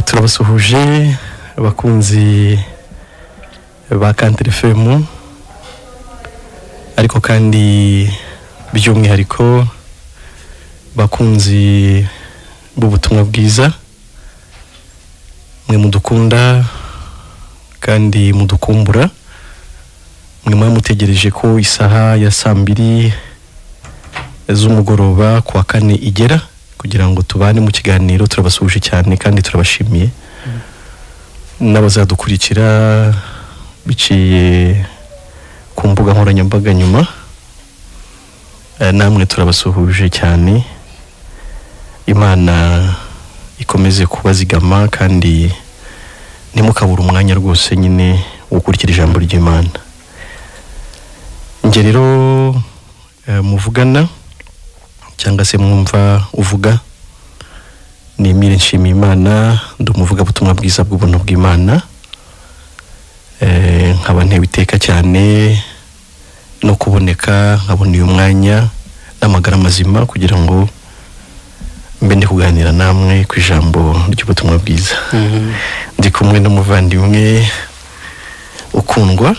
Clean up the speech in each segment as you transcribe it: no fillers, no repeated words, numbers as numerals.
turabasuhuje abakunzi ba Country FM, ariko kandi by'umwihariko bakunzi b'ubutumwa bwiza, mwe mudukunda kandi mudukumbura, mwe mutegereje ko isaha ya 2 z'umugoroba kwa kane igera kugira ngo tubane mu kiganiro. Turabasuhuje cyane kandi turabashimiye n'abazadukurikira biciye ku mbuga nkoranyambaga nyuma. Namwe turabasuhuje cyane, Imana ikomeze kubazigama kandi ntimukabura umwanya rwose nyine gukurikira ijambo ry'Imana. Nge rero muvugana cyangwa se mwumva uvuga ni Emile Nshimiyimana, ndumuvuga butumwa bwiza bw'ubuntu bw'Imana. Nkaba ntewe iteka cyane no kuboneka, nkabona uyu mwanya n'amagara mazima kugira ngo mbe ndi kuganira namwe ku ijambo ry'ubutumwa bwiza. Ndi kumwe n'umuvandimwe ukundwa,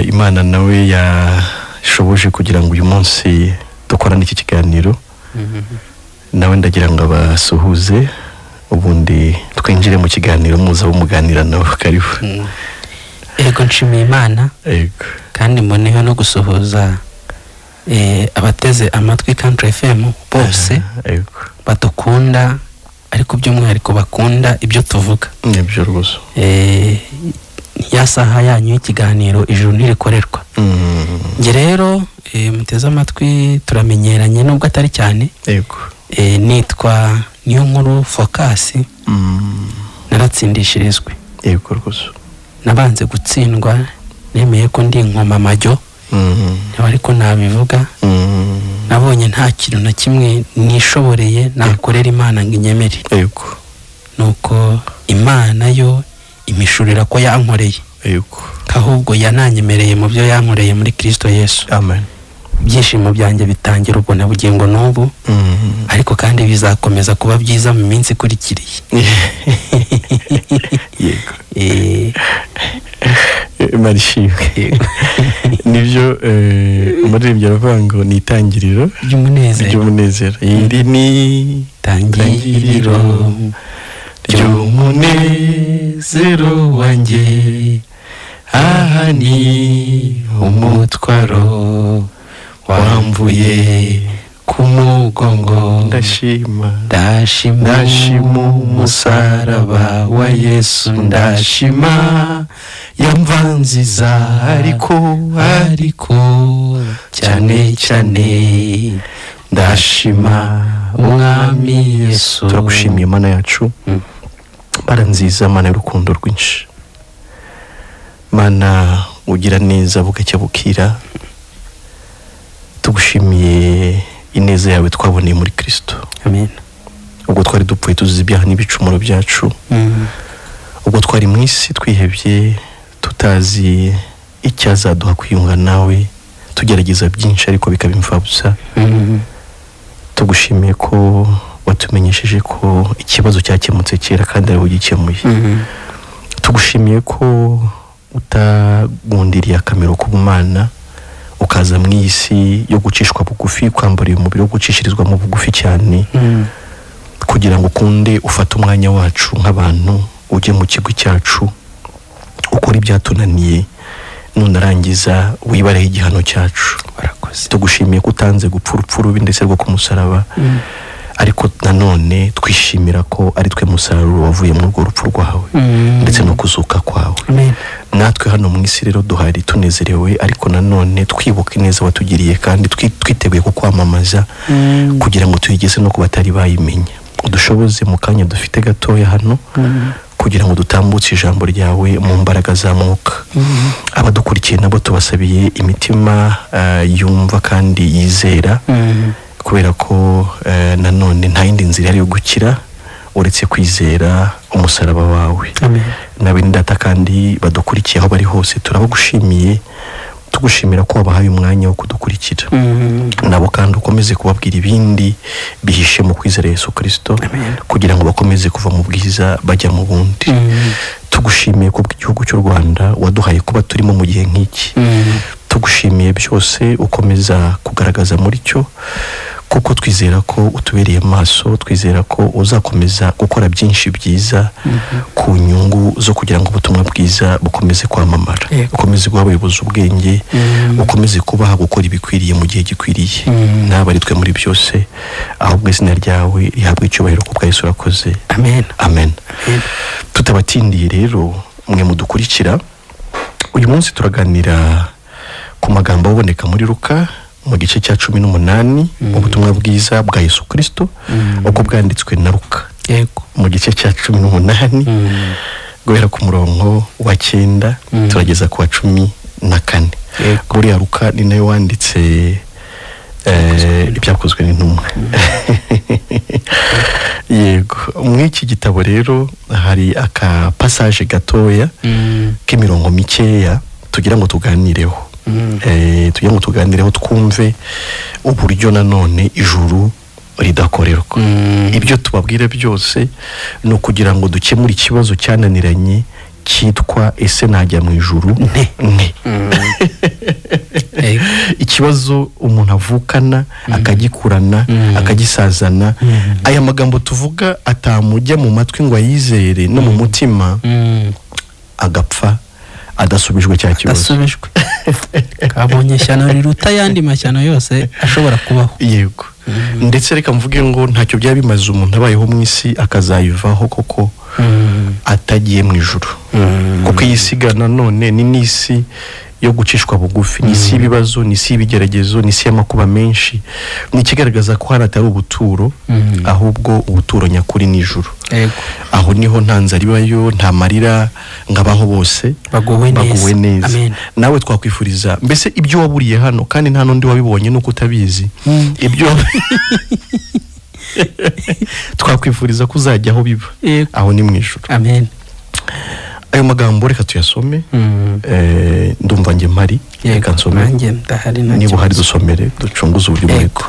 Imana nawe yashoboje kugira ngo uyu munsi dukorane iki kiganiro. Nawe ndagira ngo abasuhuze ubundi twinjire mu kiganiro muza bumuganira nawe. Karibu. Ego Nshimiyimana. Ego. Kandi mboneho no gusuhuza abateze amatwi Country FM bose badukunda, ariko by'umwihariko bakunda ibyo tuvuga. Nibyo rwose. Ya saha yanyu y'ikiganiro ijuru ntirikorerwa. Nge rero muteze amatwi turamenyeranye nubwo atari cyane. Yego. Nitwa Niyonkuru Focus. Naratsindishirizwe. Yego rwose. Nabanze gutsindwa, nemeye ko ndi inkoma majyo. Ariko nabivuga. Nabonye nta kintu na kimwe nishoboreye nakorera Imana ngo inyemere. Yego. Nuko Imana yo imishurira ko yankoreye. Yego. Ahubwo yananyemereye mu byo yankoreye muri Kristo Yesu. Amen. Byishimo byanjye bitangira ubwo na bugingo n'ubu. Ariko kandi bizakomeza kuba byiza mu minsi ikurikiriye. Yego. Marishimwe. Nibyo muri ibyo ravango ni itangiriro ry'umunezero. Indi ni tangiriro ry'umunezero wanjye, aha ni umutwaro wamvuye ku mugongo. Ndashima umusaraba wa Yesu, ndashima yamvanziza ariko cyane cyane ndashima umwami Yesu. Turagushimiye Mana yacu, Mana nziza, Mana y'urukundo rwinshi, Mana ugira neza bugacya bukira. Tugushimiye ineza yawe twaboneye muri Kristo. Amen. Ubwo twari dupfuye tuzize ibyaha n'ibicumuro byacu, ubwo twari mu isi twihebye tutazi icyazaduha kwiyunga nawe, tugerageza byinshi ariko bikaba imfabusa. Tugushimiye ko watumenyesheje ko ikibazo cyakemutse kera kandi ari ugikemuye. Tugushimiye ko utagundiriye akamero k'ubumana ukaza mu isi yo gucishwa bugufi, kwambara umubiri wo gucishirizwa mu bugufi cyane, kugira ngo ukunde ufate umwanya wacu nk'abantu, ujye mu kigo cyacu ukora ibyatunaniye, nunarangiza wibareho igihano cyacu. Barakoze. Tugushimiye ko utanze gupfa urupfu rubi ndetse rwo ku musaraba, ariko nanone twishimira ko ari twe musaruro wavuye mu rwo rupfu rwawe ndetse no kuzuka kwawe. Amen. Natwe hano mu isi rero duhari tunezerewe, ariko nanone twibuka ineza watugiriye kandi twiteguye kukwamamaza kugira ngo tuyigeze no ku batari bayimenya. Udushoboze mu kanya dufite gatoya hano kugira ngo dutambutse ijambo ryawe mu mbaraga za mwuka. Abadukurikiye nabo tubasabiye imitima yumva kandi yizera, kubera ko nanone nta yindi nzira yo gukira uretse kwizera umusaraba wawe. Amen. Nawe ndata kandi badukurikiye aho bari hose turabagushimiye, tugushimira ko wabahaye umwanya wo kudukurikira. Nabo kandi ukomeze kubabwira ibindi bihishe mu kwizera Yesu Kristo, kugira ngo bakomeze kuva mu bwiza bajya mu bundi. Tugushimiye ko bw'igihugu cy'u Rwanda waduhaye kuba turimo mu gihe nk'iki. Tugushimiye byose ukomeza kugaragaza muri cyo, kuko twizera ko utubereye maso, twizera ko uzakomeza gukora byinshi byiza ku nyungu zo kugira ngo ubutumwa bwiza bukomeze kwamamara. Ukomeze guha abayobozi ubwenge, ukomeze kubaha gukora ibikwiriye mu gihe gikwiriye. Nabaritwe muri byose, ahubwo izina ryawe rihabwe icyubahiro kubwa Yesu urakoze. Amen. Amen. Tutabatindiye rero, mwe mudukurikira, uyu munsi turaganira ku magambo aboneka muri Luka mu gice cya 18 ubutumwa bwiza bwa Yesu Kristo uko bwanditswe na Luka. Yego. Mu gice cya 18 guhera ku murongo wa 9 turageza ku wa 14. Buriya Luka ni nayo wanditse ibyakozwe n'intumwa. Yego, mw'iki gitabo rero hari aka passage gatoya k'imirongo mikeya tugira ngo tuganireho. Tugira ngo tuganireho twumve uburyo nanone ijuru ridakorerwa. Ibyo tubabwire byose no kugira ngo dukemure ikibazo cyananiranye cyitwa ese najya mu ijuru ne. Ikibazo umuntu avukana akagikurana akagisazana, aya magambo tuvuga atamujya mu matwi ngo ayizere no mu mutima, agapfa adasubijwe cya kibazo. Adasubijwe. Kabonye shyano riruta yandi mashyano yose ashobora kubaho. Yego. Ndetse reka mvuge ngo ntacyo byaba bimaze umuntu abayeho mu isi akazayivaho koko atagiye mu ijuru. Kuko yisigana none ni n'isi yo gucishwa bugufi, ni isi ibibazo, ni isi ibigeragezo, ni isi y'amakuba menshi. Ni kigaragaza ko hari atari ubuturo, ahubwo ubuturo nyakuri ni ijuru. Yego. Aho niho nta nzara ibayo, nta marira, ngabaho bose baguwe neza. Amen. Nawe twakwifuriza mbese ibyo waburiye hano kandi nta nundi wabibonye nuko utabizi. Ibyo twakwifuriza kuzajya aho biba. Aho ni mu ijuru. Amen. Ayo magambo reka tuyasome. Ndumva nge mpari, reka nsome. Niba hari dusomere ducunguze uburyo bwite.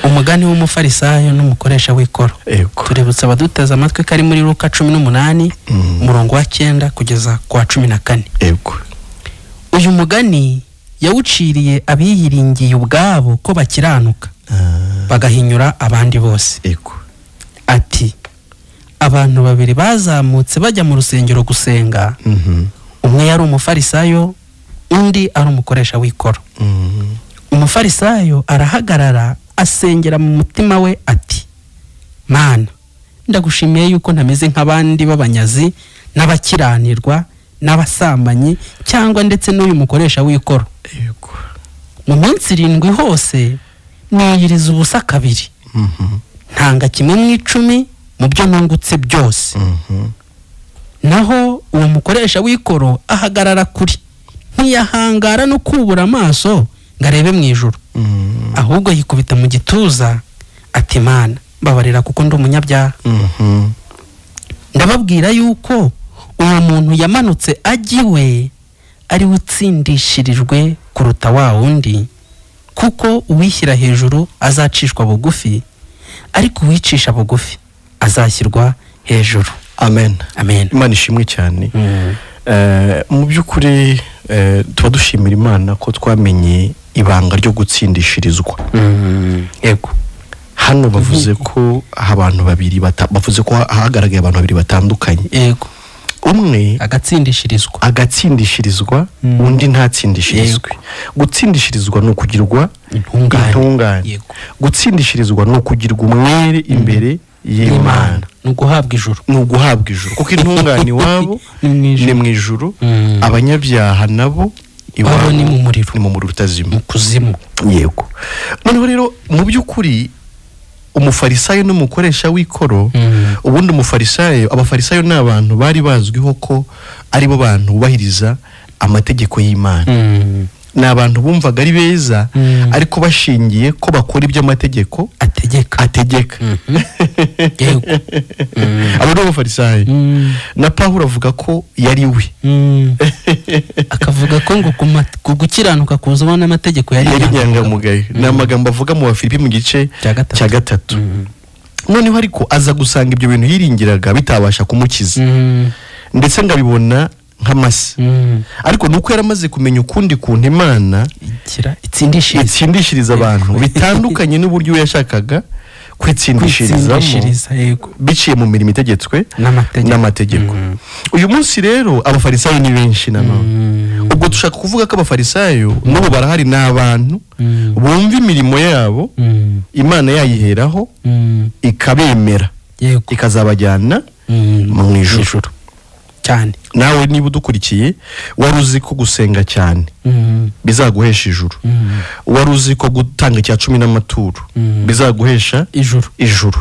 Umugani w'umufarisayo n'umukoresha w'ikoro. Tuributsa abaduteza amatwi kari muri Luka 18 umurongo wa 9 kugeza ku wa 14. Uyu mugani yawuciriye abiyiringiye ubwabo ko bakiranuka bagahinyura abandi bose. Ati, abantu babiri bazamutse bajya mu rusengero gusenga. Umwe yari umufarisayo, undi ari umukoresha w'ikoro. Umufarisayo arahagarara asengera mu mutima we ati, Mana, ndagushimiye yuko ntameze nk'abandi b'abanyazi n'abakiranirwa n'abasambanyi cyangwa ndetse n'uyu mukoresha w'ikoro. Mu minsi 7 hose niyiriza ubusa kabiri. Ntanga kimwe mu 10 mu byo nungutse byose. Naho uwo mukoresha w'ikoro ahagarara kuri, ntiyahangara no kubura amaso ngarebe mu ijuru. Ahubwo yikubita mu gituza ati, Mana, babarira kuko ndi umunyabyaha. Ndababwira yuko uwo muntu yamanutse agiwe ari utsindishirijwe kuruta wa wundi, kuko uwishyira hejuru azacishwa bugufi, ariko uwicisha bugufi azashyirwa hejuru. Amen. Amen. Imana ishimwe cyane. Mu by'ukuri tuba dushimira Imana ko twamenye ibanga ryo gutsindishirizwa. Yego. Hano bavuze ko abantu babiri bavuze ko hagaragaye abantu babiri batandukanye. Yego. Umwe agatsindishirizwa, undi ntatsindishirizwe. Gutsindishirizwa no kugirwa intungane. Gutsindishirizwa no kugirwa umwere imbere y'Imana. Nuguhabwa ijuru. Kuko intungane wabo ni mu ijuru, abanyabyaha nabo iwabo ni mu muriro utazima, mu kuzimu. Yego. Noneho rero mu by'ukuri umufarisayo n'umukoresha w'ikoro, ubundi abafarisayo ni abantu bari bazwiho ko ari bo bantu bubahiriza amategeko y'Imana. Ni abantu bumvaga ari beza, ariko bashingiye ko bakora ibyo amategeko ategeka. Abo ni abafarisayo. Na Pawulo avuga ko yari we. Akavuga ko ngo gukiranuka kuzwa n'amategeko yari inyangamugayo. Ni amagambo avuga mu Bafilipi mu gice cya 3. noneho ariko aza gusanga ibyo bintu yiringiraga bitabasha kumukiza ndetse ngabibona nk'amasi ariko nuko yaramaze kumenya ukundi kuntu Imana itsindishiriza abantu bitandukanye n'uburyo yashakaga kwitsindishirizamo biciye mu mirimo itegetswe n'amategeko. Uyu munsi rero abafarisayo ni benshi nanone. Ubwo dushaka kuvuga ko abafarisayo n'ubu barahari n'abantu bumva imirimo yabo Imana yayiheraho ikabemera ikazabajyana mu ijuru cyane. Nawe niba udukurikiye waruzi ko gusenga cyane bizaguhesha ijuru, waruzi ko gutanga icya 10 n'amaturo bizaguhesha ijuru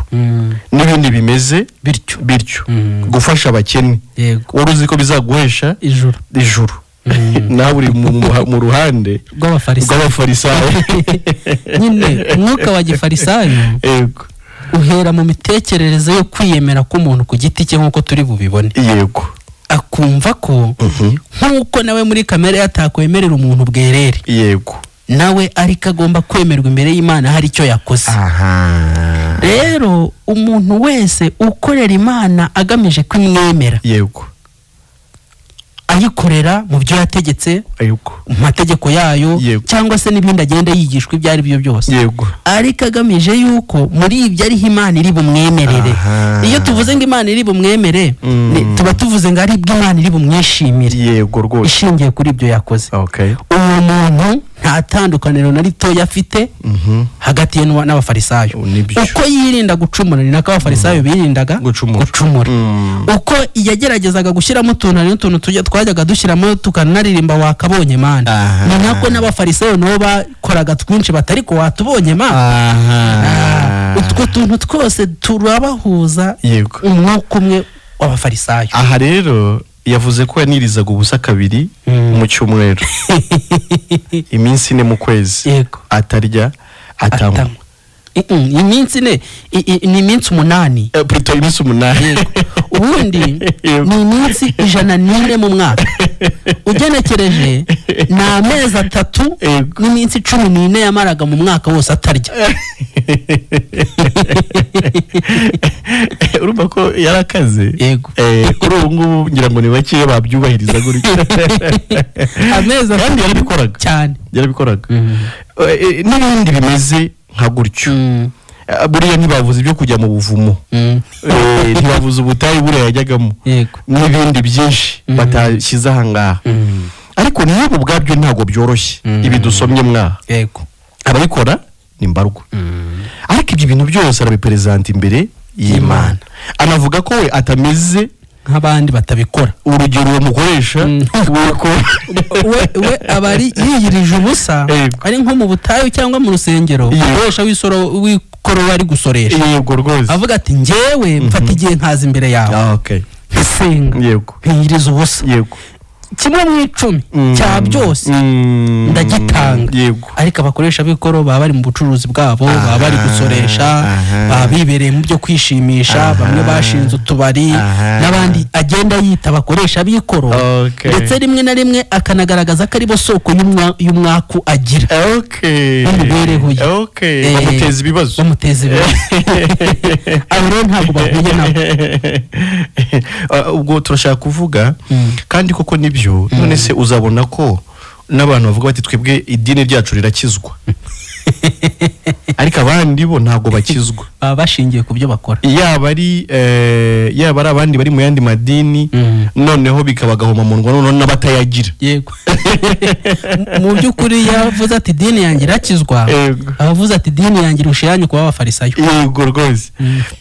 n'ibindi bimeze bityo gufasha abakene waruzi ko bizaguhesha ijuru. Nawe uri mu ruhande rw'abafarisayo nyine umwuka wa gifarisayo uhera mu mitekerereze yo kwiyemera k'umuntu ku giti cye nk'uko turi bubibone. Akumva ko nk'uko nawe muri kamere yatakwemerera umuntu bwerere nawe ariko agomba kwemerwa imbere y'Imana hari icyo yakoze. Rero umuntu wese ukorera Imana agamije kwimwemera ayikorera mu byo yategetse mu mategeko yayo cyangwa se n'ibindi agenda yigishwa ibyo ari byo byose ariko agamije yuko muri ibyo ariho Imana iri bumwemerere. Iyo tuvuze ngo Imana iri bumwemere tuba tuvuze ngo ari bwo Imana iri bumwishimire ishingiye kuri ibyo yakoze. Uwo muntu nta tandukaniro na rito yafite hagati ye n'abafarisayo. Uko yirinda gucumura ni nako abafarisayo birindaga gucumura. Uko yageragezaga gushyiramo utuntu tujya twajyaga dushyiramo tukanaririmba wakabonye Mana ni nako n'abafarisayo nabo bakoraga twinshi batari ko watubonye Mana. Utwo tuntu twose turabahuza umwuka umwe w'abafarisayo. Aha rero yavuze ko yanirizaga ubusa 2 mu cyumweru iminsi 4 mu kwezi atarya atanywa. Iminsi ni iminsi 8 plutôt iminsi 8 ubundi ni iminsi 104 mu mwaka ugenekereje ni amezi 3 n'iminsi 14 yamaraga mu mwaka wose atarya. Urumva ko yarakaze kuri ubu ngubu ngira ngo ni bake babyubahiriza gutyo amezi kandi yarabikoraga cyane n'ibindi bimeze nka gutyo. Buriya ntibavuze ibyo kujya mu buvumo ntibavuze ubutayu buriya yajyagamo n'ibindi byinshi batashyize aha ngaha ariko niba ubwabyo ntabwo byoroshye ibi dusomye mwaha ababikora ni mbarwa ariko ibyo bintu byose arabiperezanta imbere y'Imana. Anavuga ko we atameze nk'abandi batabikora. Urugero uwo mukoresha we abari yiyirije ubusa ari nko mu butayu cyangwa mu rusengero ukoresha wikoro wari gusoresha avuga ati njyewe mfata igihe nkaza imbere yawe nsenga yiyiriza ubusa kimwe mu 10 cya byose ndagitanga. Ariko abakoresha bikoro baba bari mu bucuruzi bwabo baba bari gusoresha baba bibereye mu byo kwishimisha bamwe bashinze utubari n'abandi agenda yita abakoresha bikoro ndetse rimwe na rimwe akanagaragaza ko ari bo soko y'umwaku agira n'imibereho ye bamuteza ibibazo abo ntabwo bahuye nabo. Ubwo turashaka kuvuga kandi koko nibyo none se uzabona ko n'abantu bavuga bati twebwe idini ryacu rirakizwa ariko abandi bo ntago bakizwa baba bashingiye ku byo bakora. Yaba ari abandi bari mu yandi madini noneho bikabagahoma mu ndwa none n'abatayagira. Mu by'ukuri yavuze ati idini yanjye irakizwa abavuze ati idini yanjye irushanyo kuba abafarisayo. Rwose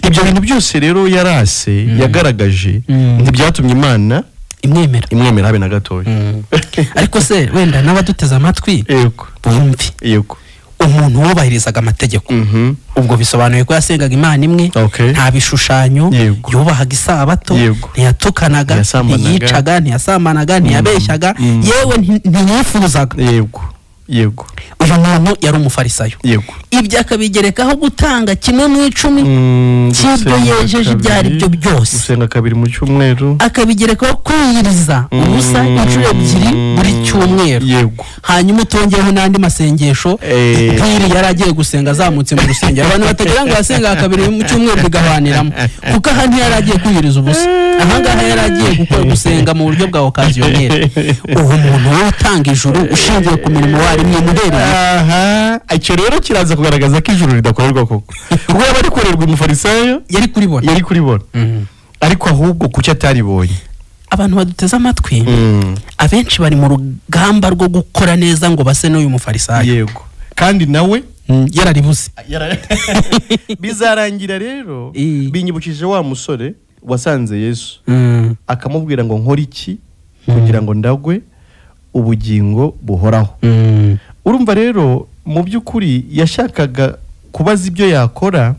ibyo bintu byose rero yarase yagaragaje ntibyatumye Imana imwemera habe na gatoya. Ariko se wenda n'abaduteza amatwi bumvi umuntu wubahirizaga amategeko ubwo bisobanuye ko yasengaga Imana imwe nta bishushanyo yubahaga isabato ntiyatukanaga ntiyicaga ntiyasambanaga ntiyabeshyaga yewe ntiyifuzaga yego uyu muntu yari umufarisayo yego ibyo akabigerekaho gutanga kimwe mu 10 cy'ibyo yejeje byari byo byose gusenga 2 mu cyumweru akabigerekaho kwiyiriza ubusa inshuro 2 buri cyumweru yego hanyuma utongeyeho n'andi masengesho nk'iri yaragiye gusenga azamutse mu rusengero abantu batagira ngo asenga 2 mu cyumweru bigahaniramo kuko aha ntiyaragiye kwiyiriza ubusa ahangaha yaragiye gusenga mu buryo bwa okaziyoneri uwo muntu utanga ijuru ushingiye ku mirimo wari mwimuhereye icyo rero kiraza kugaragaza ko ijuru ridakorerwa koko ubwo yaba ari korerwa umufarisayo yari kuribona ariko ahubwo kuki ataribonye abantu baduteze amatwi abenshi bari mu rugamba rwo gukora neza ngo base n'uyu mufarisayo yego kandi nawe yararibuze bizarangira rero binyibukije wa musore wasanze Yesu akamubwira ngo nkora iki kugira ngo ndagwe ubugingo buhoraho urumva rero mu by'ukuri yashakaga kubaza ibyo yakora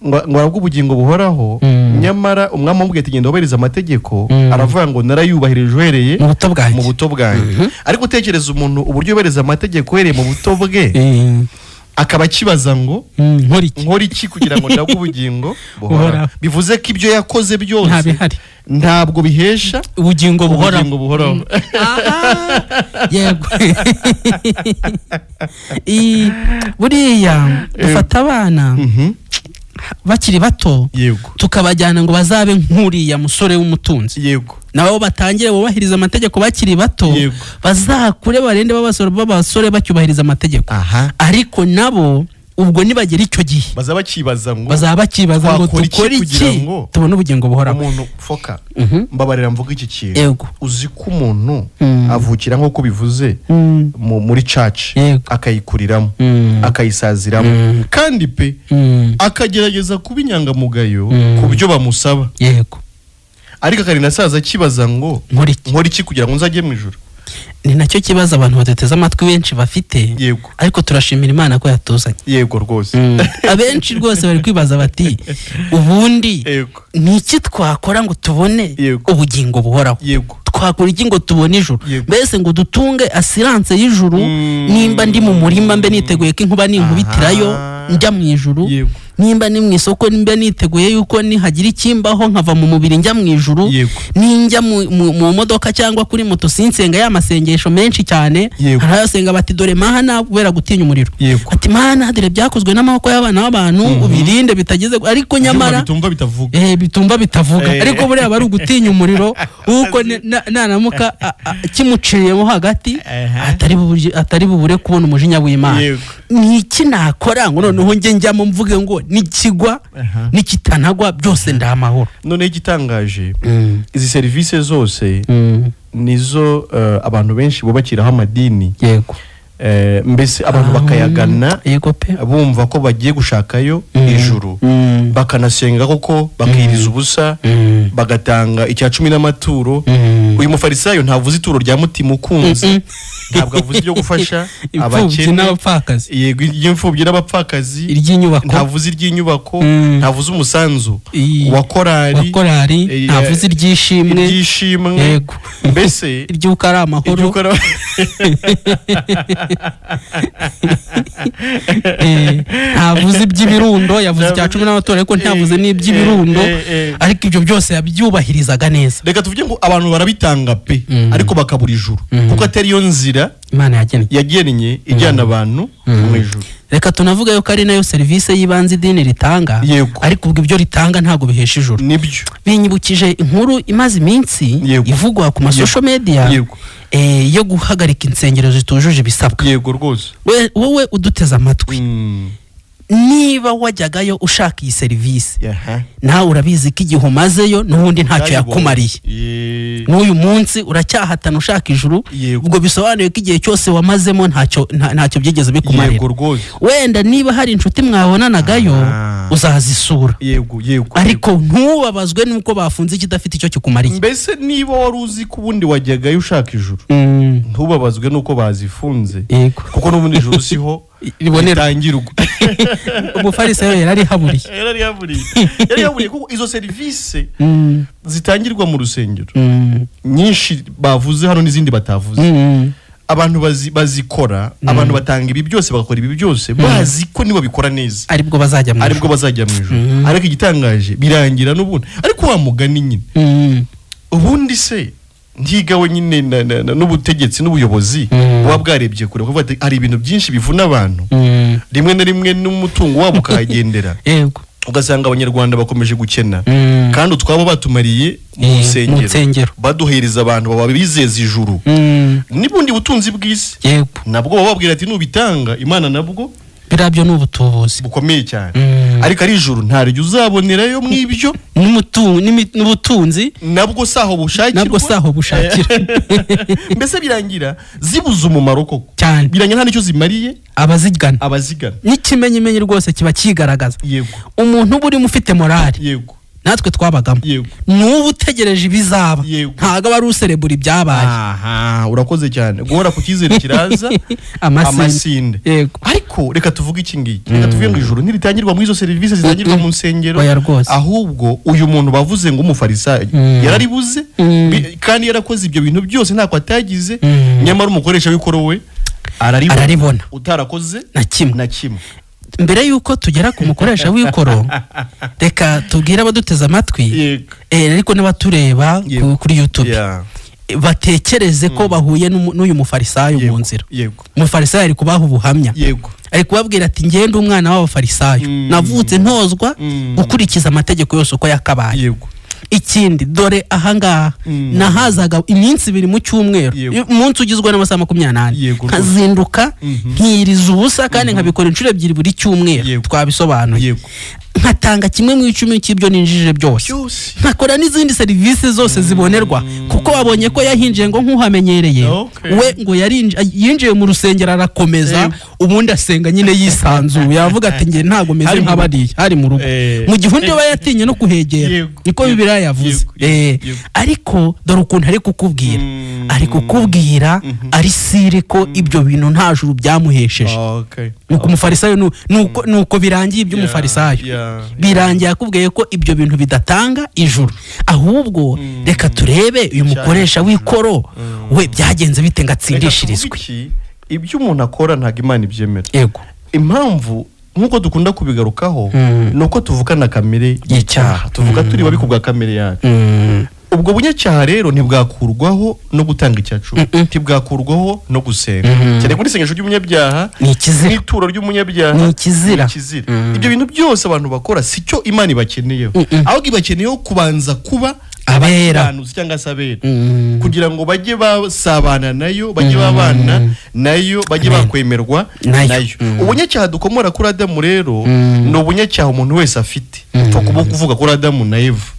ngo arabwo ubugingo buhoraho nyamara umwami amubwiye ati genda wubahiriza amategeko aravuga ngo narayubahirije uhereye mu buto bwanjye ariko utekereza umuntu uburyo yubahiriza amategeko uhereye mu buto bwe akaba akibaza ngo nkora iki kugira ngo ndagwe ubugingo buhoraho bivuze ko ibyo yakoze byose ntabwo bihesha ubugingo buhoraho yego buriya dufata abana bakiri bato tukabajyana ngo bazabe nk'uriya musore w'umutunzi yego nabo batangire bubahiriza amategeko bakiri bato bazakure barende b'abasore bacyubahiriza amategeko ariko nabo ubwo nibagera icyo gihe bazabakibaza ngo dukore iki tubone ubugingo buhoraho umuntu foka mbabarira mvuga iki kintu uzi ko umuntu avukira nk'uko bivuze muri church akayikuriramo akayisaziramo kandi pe akagerageza kuba inyangamugayo ku byo bamusaba yego ariko akarinasaza kibaza ngo nkora iki kugira ngo nzajye mu ijuru ni nacyo kibazo abantu baduteze amatwi benshi bafite ariko turashimira Imana ko yatuzanye yego rwose abenshi rwose bari kwibaza bati ubundi ni iki twakora ngo tubone ubugingo buhoraho twakora iki ngo tubone ijuru mbese ngo dutunge assurance y'ijuru nimba ndi mu murima mbe niteguye ko inkuba ninkubitirayo njya mu ijuru nimba ni mu isoko nimba niteguye yuko nihagira ikimbaho nkava mu mubiri njya mu ijuru ninjya mu modoka cyangwa kuri moto sinsenga y'amasengesho menshi cyane harasenga bati dore mahana kubera gutinya umuriro ati mahana dore byakozwe n'amaboko y'abana b'abantu ubirinde bitageze ariko nyamara bitumva bitavuga ariko buriya bari ugutinya umuriro uko nanamuka kimuciriyemo hagati atari bubure kubona umujinya w'Imana ni iki nakora ngo noneho njyamo mvuge ngo nikigwa nikitanagwa byose ndamahoro none igitangaje izi service zose nizo abantu benshi bubakiraho amadini yego mbese abantu bakayagana bumva ko bagiye gushakayo ijuru bakanasenga koko bakiriza ubusa bagatanga icya 10 n'amaturo uyu mufarisayo ntavuze ituro rya mutima ukunze ntabwo avuze ibyo gufasha abakene n'abapfakazi yego y'imfubyi n'abapfakazi iry'inyubako ntavuze iry'inyubako ntavuze umusanzu wa korari ntavuze iryishimwe yego mbese iryuka ari amahoro ntavuze iby'ibirundo yavuze icya 10 n'amatora ariko ntavuze n'iby'ibirundo ariko ibyo byose yabyubahirizaga neza reka tuvuge ngo abantu barabitanga pe ariko bakabura ijuru kuko atari yo nzira Imana yagennye ijyana abantu mu ijuru reka tunavuga yuko ari nayo service y'ibanze idini ritanga ariko ubwo ibyo ritanga ntago bihesha ijuru nibyo binyibukije inkuru imaze iminsi ivugwa ku social media yo guhagarika insengero zitujuje ibisabwa yego rwose wowe uduteze amatwi niba wajyagayo ushaka iyi service nawe urabizi ko igihe umazeyo n'ubundi ntacyo yakumariye n'uyu munsi uracyahatana ushaka ijuru ubwo bisobanuye ko igihe cyose wamazemo ntacyo byigeze bikumarira wenda niba hari inshuti mwabonanagayo uzazisura ariko ntubabazwe nuko bafunze ikidafite icyo kikumariye mbese niba wari uzi ko ubundi wajyagayo ushaka ijuru ntubabazwe nuko bazifunze kuko n'ubundi ijuru siho ritangirwa umufarisayo yararihaburiye kuko izo service zitangirwa mu rusengero nyinshi bavuze hano n'izindi batavuze abantu bazikora abantu batanga ibi byose bagakora ibi byose bazi ko nibo bikora neza aribwo bazajya mu ijuru ariko igitangaje birangira n'ubundi ariko wa mugani nyine ubundi se ntigawe nyine n'ubutegetsi n'ubuyobozi buba bwarebye kure kuvuga ati hari ibintu byinshi bivuna abantu rimwe na rimwe n'umutungo wabo ukagendera yego ugasanga abanyarwanda bakomeje gukena kandi utwabo batumariye mu nsengero baduhereza abantu baba bizeza ijuru n'ubundi butunzi bw'isi nabwo baba babwira ati nubitanga Imana nabwo birabyo n'ubutubuzi bukomeye cyane ariko ari ijuru ntaryo uzabonerayo mwibyo n'ubutunzi nabwo saho bushakira mbese birangira zibuza umumaro koko cyane birangira nta nicyo zimariye abazigana n'ikimenyimenyi rwose kiba kigaragaza umuntu uba urimo ufite morali natwe twabagamo n'ubu utegereje ibizaba ntago ari userebura ibyabaye urakoze cyane guhora ku cyizere kiraza amasinde ariko reka tuvuge iki ngiki reka tuvuge ngo ijuru ntiritangirwa muri izo serivisi zitangirwa mu nsengero ahubwo uyu muntu bavuze ngo umufarisayo yararibuze kandi yarakoze ibyo bintu byose ntako atagize nyamara umukoresha w'ikoro we araribona utarakoze na kimwe mbere yuko tugera ku mukoresha w'ikoro reka tubwire abaduteze amatwi ariko n'abatureba kuri YouTube batekereze ko bahuye n'uyu mufarisayo mu nzira umufarisayo ari kubaha ubuhamya ari kubabwira ati ngende umwana w'abafarisayo navutse ntozwa gukurikiza amategeko yose uko yakabaye ikindi dore ahangaha nahazaga iminsi 2 mu cyumweru umunsi ugizwe n'amasaha 28 nkazinduka nkiriza ubusa kandi nkabikora inshuro 2 buri cyumweru twabisobanuye nkatanga kimwe mu 10 cy'ibyo ninjije byose nkakora n'izindi serivisi zose zibonerwa kuko babonye ko yahinjiye ngo nk'uhamenyereye we ngo yinjiye mu rusengero arakomeza ubundi asenga nyine yisanzuye yavuga ati nge ntago meze nk'abariye hari mu rugo mu gihe undi we yatinye no kuhegera niko Bibiliya yavuze ariko dore ukuntu ari kukubwira ari sire ko ibyo bintu nta juru byamuhesheje nuko umufarisayo nuko birangiye iby'umufarisayo birangiye akubwiye ko ibyo bintu bidatanga ijuru ahubwo reka turebe uyu mukoresha w'ikoro we byagenze bite ngatsindishirizwe ibyo umuntu akora ntago Imana ibyemera impamvu nkuko dukunda kubigarukaho nuko tuvukana kamere y'icyaha tuvuga turi babi kubwa kamere yacu ubwo bunyacyaha rero ntibwakurwaho no gutanga icyacu ntibwakurwaho no gusenga cyane kuri sengesho ry'umunyabyaha n'ituro ry'umunyabyaha n'ikizira ibyo bintu byose abantu bakora sicyo Imana ibakeneyeho ahubwo ibakeneyeho kubanza kuba abera cyangwa se abera kugira ngo bajye basabana nayo bajye babana nayo bajye bakwemerwa nayo ubunyacyaha dukomora kuri Adamu rero ni ubunyacyaha umuntu wese afite kuvuga kuri Adamu na Eva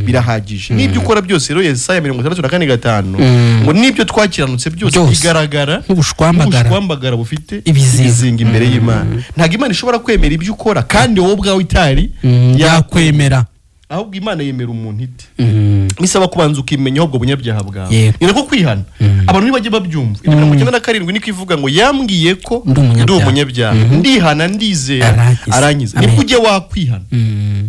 birahagije n'ibyo ukora byose rero Yesaya 64:5 ngo n'ibyo twakiranutse byose bigaragara nk'ubushwambagara bufite ibizinga imbere y'Imana ntago Imana ishobora kwemera ibyo ukora kandi wowe ubwawe itari yakwemera ahubwo Imana yemera umuntu ite bisaba kubanza ukimenya ubwo bunyabyaha bwawe ni nako kwihana abantu ntibajye babyumva 97 niko ivuga ngo yambwiye ko ndi umunyabyaha ndihana ndizera arangiza nibwo ujye wakwihana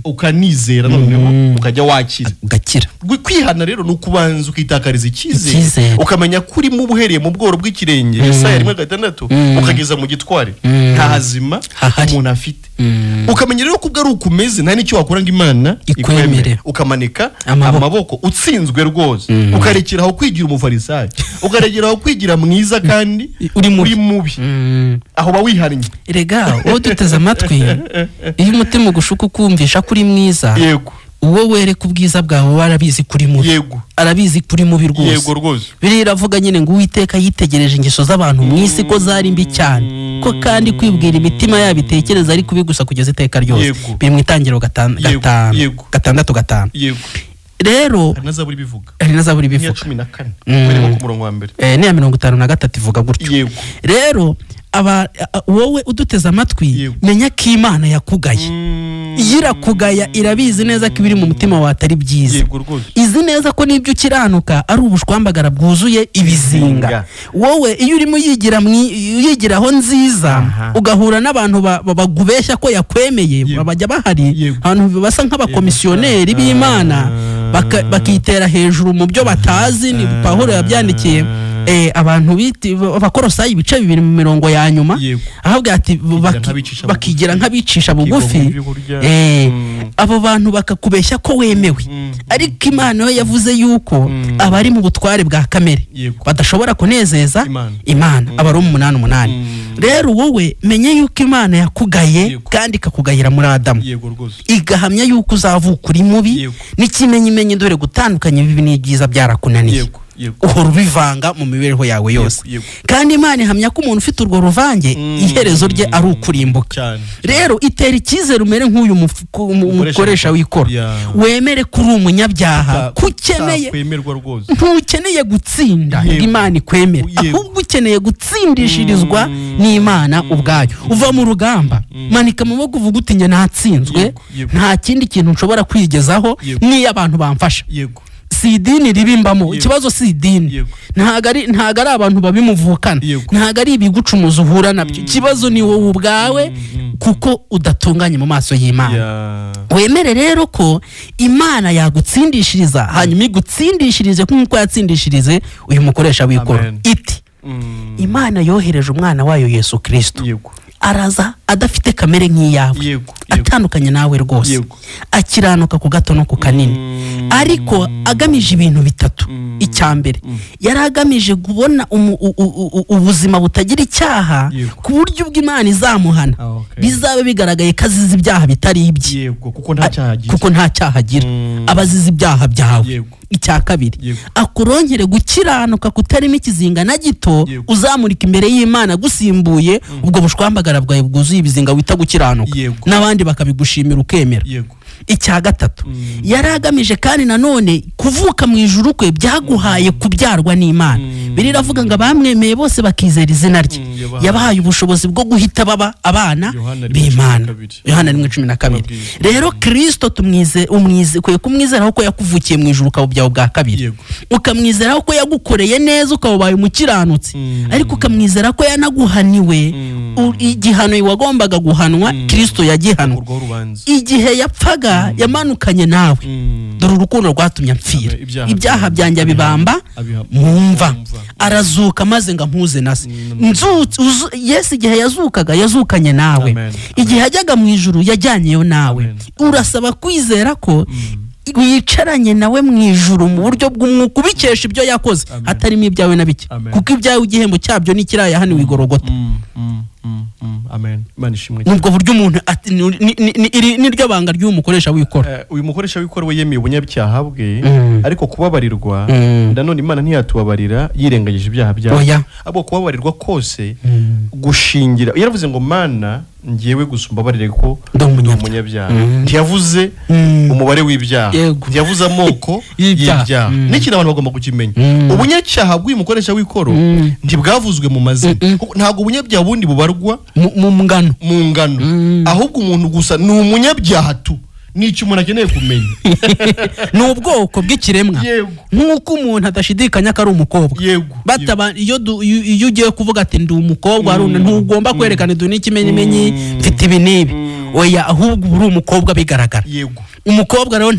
ukanizera noneho ukajya wakira ugakira kwihana rero nukubanza ukitakariza icyizere ukamenya kuri mu buhereye mu bworo bw'ikirenge Yesaya 1:6 ukageza mu gitware nta hazima umuntu afite ukamenya rero ko ubwo ari ukumeze nta nicyo wakora ngo Imana ikwemere ukamanika amaboko utsinzwe rwose ukarekeraho kwigira umufarisayo ukarekeraho kwigira mwiza kandi uri mubi aho bawihariye rega wowe duteze amatwi iyo umutima ugushuka ukumvisha kuri mwiza uwo wereka ubwiza bwawe warabizi kuri mubi arabizi kuri mubi rwose biriravuga nyine ngo Uwiteka yitegereje ingeso z'abantu mu isi ko zari mbi cyane ko kandi kwibwira imitima yabo itekereza ari kubigusa kugeza iteka ryose biri mu Itangiriro 6:5 rero ari nazaburi bivuga 14 ku murongo wa mbere ni 53 ivuga gutyo rero wowe uduteze amatwi menya ko Imana yakugaye yirakugaya irabizi neza ko ibiri mu mutima wawe atari byiza izi neza ko n'ibyo ukiranuka ari ubushwambagara bwuzuye ibizinga wowe iyo urimo yigiraho nziza ugahura n'abantu bagubeshya ko yakwemeye babajya bahari abantu basa nk'abakomisiyoneri b'Imana bakitera hejuru mu byo batazi ni Pawulo yabyandikiye abantu biti abakorosayi ibice 2 mu mirongo ya nyuma ahabwa ati bakigira nk'abicisha bugufi abo bantu bakakubeshya ko wemewe ariko Imana yo yavuze yuko abari mu butware bwa kamere badashobora kunezeza Imana abari mu 8:8 rero wowe menye yuko Imana yakugaye kandi kakugayira muri Adamu igahamya yuko uzavuka uri mubi n'ikimenyimenyi dore gutandukanya bibi n'ibyiza byarakunaniye uhora ubivanga mu mibereho yawe yose kandi Imana ihamya ko umuntu ufite urwo ruvange iherezo rye ari ukurimbuka rero itera icyizere umere nk'uyu mukoresha w'ikoro wemere kuri umunyabyaha kukeneye ntukeneye gutsinda Imana ikwemera ahubwo ukeneye gutsindishirizwa n'Imana ubwayo uva mu rugamba manika mu maboko uvuga uti njye natsinzwe nta kindi kintu nshobora kwigezaho niyo abantu bamfasha si idini ribimbamo ikibazo si idini ntago ari abantu babimuvukana ntago ari ibigucumuza uhura nabyo ikibazo ni wowe ubwawe kuko udatunganye mu maso y'Imana wemere rero ko Imana yagutsindishiriza hanyuma igutsindishirize nk'uko yatsindishirize uyu mukoresha w'ikoro iti Imana yohereje umwana wayo Yesu Kristo araza adafite kamere nk'iyawe atandukanye nawe rwose akiranuka ku gato no ku kanini ariko agamije ibintu bitatu icyambere yaragamije kubona ubuzima butagira icyaha ku buryo bw'Imana izamuhana bizabe bigaragaye kaziza ibyaha bitari ibye kuko nta cyaha agira abaziza ibyaha byawe icya kabiri akuronkere gukiranuka kutarimo ikizinga na gito uzamurika imbere y'Imana gusimbuye ubwo bushwambagara bwawe bwuzuye ibizinga wita gukiranuka n'abandi bakabigushimira ukemera icya gatatu yaragamije kandi nanone kuvuka mu ijuru kwe byaguhaye kubyarwa n'Imana biriravuga ngo abamwemeye bose bakizera izina rye yabahaye ubushobozi bwo guhita baba abana b'Imana Yohana 1:12 rero Kristo umwizeye kumwizera ko yakuvukiye mu ijuru ukaba bwa kabiri ukamwizera ko yagukoreye neza ukabaye umukiranutsi ariko ukamwizera ko yanaguhaniwe igihano wagombaga guhanwa Kristo yagihanwa igihe yapfaga yamanukanye nawe dore urukundo rwatumye mpfira ibyaha byanjye bibamba mumva arazuka maze ngampuze nase Yesu igihe yazukanye nawe igihe yajyaga mu ijuru yajyanyeyo nawe urasaba kwizera ko wicaranye nawe mu ijuru mu buryo bw'umwuka ubikesha ibyo yakoze hatarimo ibyawe na bike kuko ibyawe igihembo cyabyo nikiraya hano wigorogota amen Imana ishimwe nubwo buryo umuntu ni ryo banga ry'umukoresha w'ikora uyu mukoresha w'ikora we yemeye ubunyabyaha bwe ariko kubabarirwa nanone Imana ntiyatubabarira yirengagije ibyaha byawe abo kubabarirwa kose gushingira yaravuze ngo Mana ngiyewe gusumba barire ko umunyabyaha ntiyavuze umubare w'ibyaha ntiyavuze amoko y'ibyaha n'ikintu abantu bagomba kukimenya ubunyacyaha bw'uyu mukoresha w'ikoro ntibwavuzwe mu mazina ntabwo ubunyabyaha bundi bubarwa mu ngano ahubwo umuntu gusa ni umunyabyaha tu nicyo umuntu akeneye kumenya ni ubwoko bw'ikiremwa nk'uko umuntu adashidikanya ko ari umukobwa iyo ugiye kuvuga ati ndi umukobwa ntugomba kwerekana idu n'ikimenyimenyi mfite ibi n'ibi oya ahubwo uri umukobwa bigaragara umukobwa rero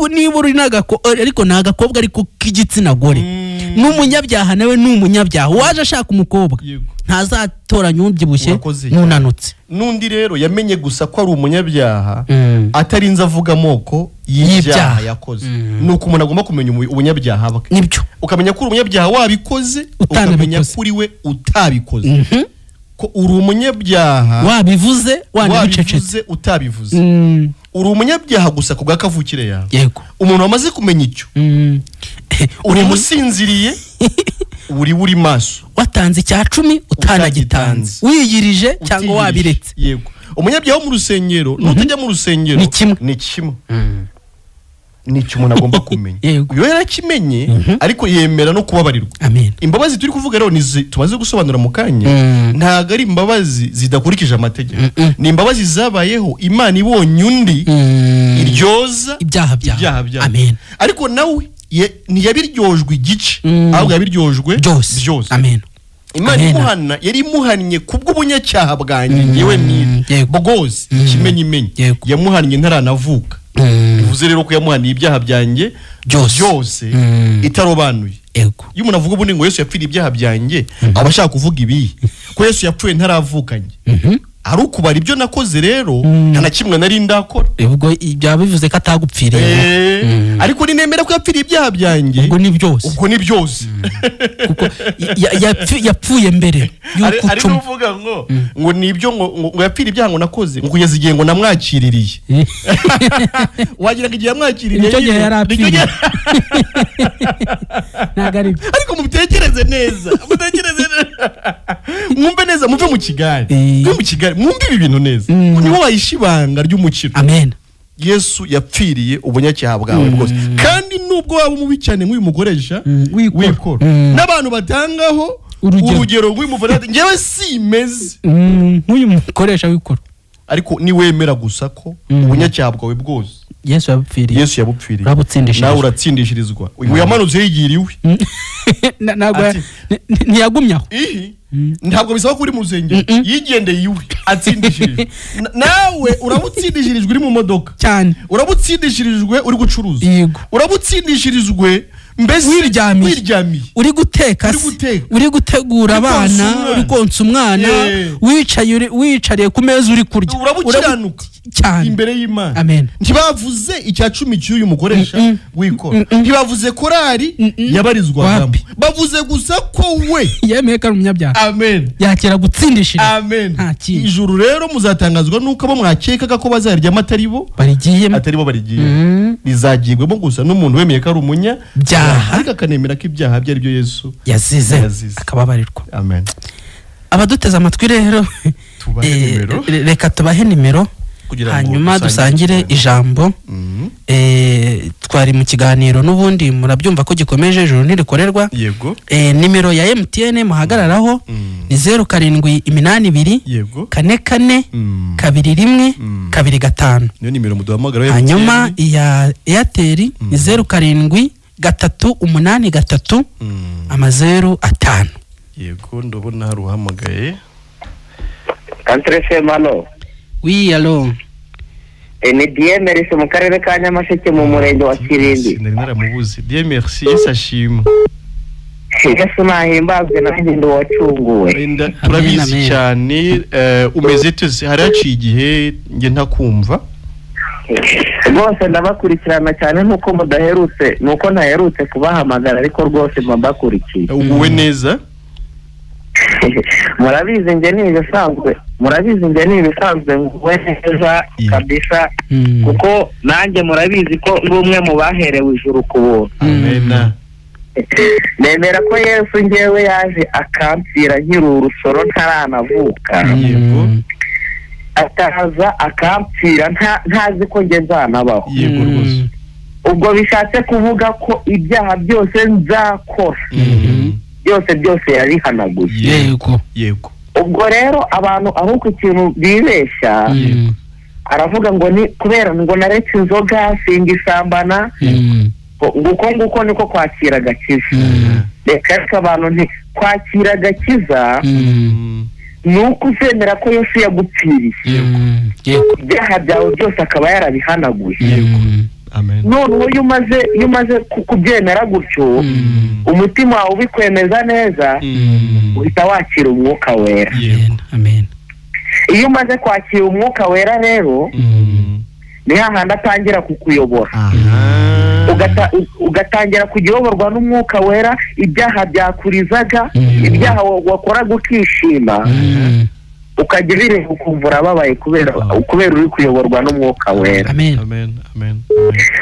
niba uri ariko ni agakobwa ariko k'igitsina gore n'umunyabyaha nawe ni umunyabyaha waje ashaka umukobwa ntazatoranya ubyibushye n'unanutse n'undi rero yamenye gusa ko ari umunyabyaha atarinze avuga amoko y'ibyaha yakoze nuko umuntu agomba kumenya ubunyabyaha bwe nibyo ukamenya ko uri umunyabyaha wabikoze ukamenya ko uri we utabikoze ko uri umunyabyaha wabivuze wanabicecetse utabivuze uri umunyabyaha gusa ku bw'akavukire yawe umuntu wamaze kumenya icyo uri musinziriye uri maso watanze icya 10 utanagitanze wiyirije cyangwa wabiretse umunyabyaha wo mu rusengero nutajya mu rusengero ni kimwe nicyo umuntu agomba kumenya iyo yarakimenye ariko yemera no kubabarirwa imbabazi turi kuvuga rero tumaze gusobanura mu kanya ntago ari imbabazi zidakurikije amategeko ni imbabazi zabayeho Imana ibonye undi iryoza ibyaha byawe ariko nawe ntiyabiryojwe igice ahubwo yabiryojwe byose Imana imuhana yari imuhannye kubw'ubunyacyaha bwanjye yewe bwose ikimenyimenyi yamuhannye ntaranavuka bivuze rero ko yamuhaniye ibyaha byanjye byose itarobanuye Ego. Iyo umuntu avuga ubundi ngo Yesu yapfiriye ibyaha byanjye abashaka kuvuga ibi ko Yesu yapfuye ntaravukanye. Ari ukubara ibyo nakoze rero nta kimwe nari ndakora. Ubwo byaba bivuze ko atagupfiriye. Ariko ni nemera ko yapfiriye ibyaha byanjye. Ubwo ni byose. Ubwo ni byose. Kuko yapfuye mbere yuko ari uvuga ngo nibyo ngo yapfiriye ibyaha ngo nakoze ngo kugeza igihe ngo namwakiririye. Wagira ngo igihe yamwakiririye icyo gihe yarapfiriye. Nagari. Ariko mutekereze neza. Mwumve neza muve mu kigari. Mwumve ibi bintu neza. Niho wayishibanga ry'umukiro. Amen. Yesu yapfiriye ubunyacyaha bwawe bwose. Kandi nubwo waba mubi cyane nk'uyu mugoresha wikora. N'abantu batangaho urugero rw'umuvunnyi ngewe simeze nk'uyu mukoresha wikora. Ariko ni wemera gusa ko ubunyacyaha bwawe bwose Yesu yabupfiriye. Yesu yabupfiriye. Urabutsindishirizwa. Nawe uratsindishirizwa. Uyu yamanutse yigiriwe. Ntabwo ntiyagumyaho. Ntabwo bisaba ko uri mu rusengero. Yigendeye iwe atsindishirijwe. Nawe urabutsindishirijwe uri mu modoka. Cyane. Urabutsindishirijwe uri gucuruza. Urabutsindishirijwe mbese wiryamiye. Uri guteka. Uri gutegura abana. Uri konsa umwana. Wicariye ku meza uri kurya. Urabukiranuka cyane imbere y'Imana. Amen. Ntibavuze icya 10 cy'uyu mukoresha wikora. Ntibavuze korari yabarizwagamo. Bavuze gusa ko we yemeye ko ari umunyabyaha. Amen. Yakira gutsindishira. Amen. Ijuru rero muzatangazwa nuko abo mwakekaga ko bazarya amataribo barigiyemo. Ataribo barigiye. Bizagirwemo gusa n'umuntu wemeye ko ari umunya byaha. Ariko akanemera ko ibyaha bye ari byo Yesu yazize akababarirwa. Amen. Abaduteza amatwi rero reka tubahe nimero hanyuma dusangire ijambo. Twari mu kiganiro n'ubundi murabyumva ko gikomeje ijuru ntirikorerwa. Yego. Nimero ya MTN muhagararaho ni 0782 44 21 25. Niyo nimero muduhamagara ya MTN. Hanyuma ya Airtel ni 07 383 005. Yego ndabona hari uhamagaye. Antrese Mano. Oui, allo. Ni DMRC mu karere ka Nyamasheke mu murenge wa Kirindi. Nari naramubuze. DMRC yesashima. Yesu nahimbazwe nanjye ndo wacunguwe. Turabizi cyane umeze tese haraciye igihe nge ntakumva. Rwose ndabakurikirana cyane nuko mudaherutse nuko ntaherutse kubahamagara ariko rwose mbakurikiye. Uguwe neza. Murabizi nge ni ibisanzwe nguwe neza kabisa kuko nanjye murabizi ko ngumwe mu baherewe ijuru ku buntu. Amen. Nemera ko Yesu ngewe yaje akampfira nkiri urusoro ntaranavuka. Yego. Ataza akampfira ntazi ko nge nzanabaho. Yego rwose. Ubwo bishatse kuvuga ko ibyaha byose nzakora. Byose yarihanaguye. Yego. Ubwo rero abantu aho ku kintu bibeshya aravuga ngo ni kubera ngo naretse inzoga singa isambana nguko niko kwakira agakiza. Reka abantu nti kwakira agakiza nuko uzemera ko Yesu yagupfiriye. Ibyaha byawe byose akaba yarabihanaguye. Amen. None iyo umaze kubyemera gutyo umutima wawe ubikwemeza neza uhita wakira umwuka wera. Amen. Iyo umaze kwakira umwuka wera rero ni hahandi atangira kukuyobora. Ugatangira kuyoborwa n'umwuka wera. Ibyaha byakurizaga ibyaha wakoraga ukishima ukajya bireba ukumvura ababaye kubera uri kuyoborwa n'umwuka wera. Amen.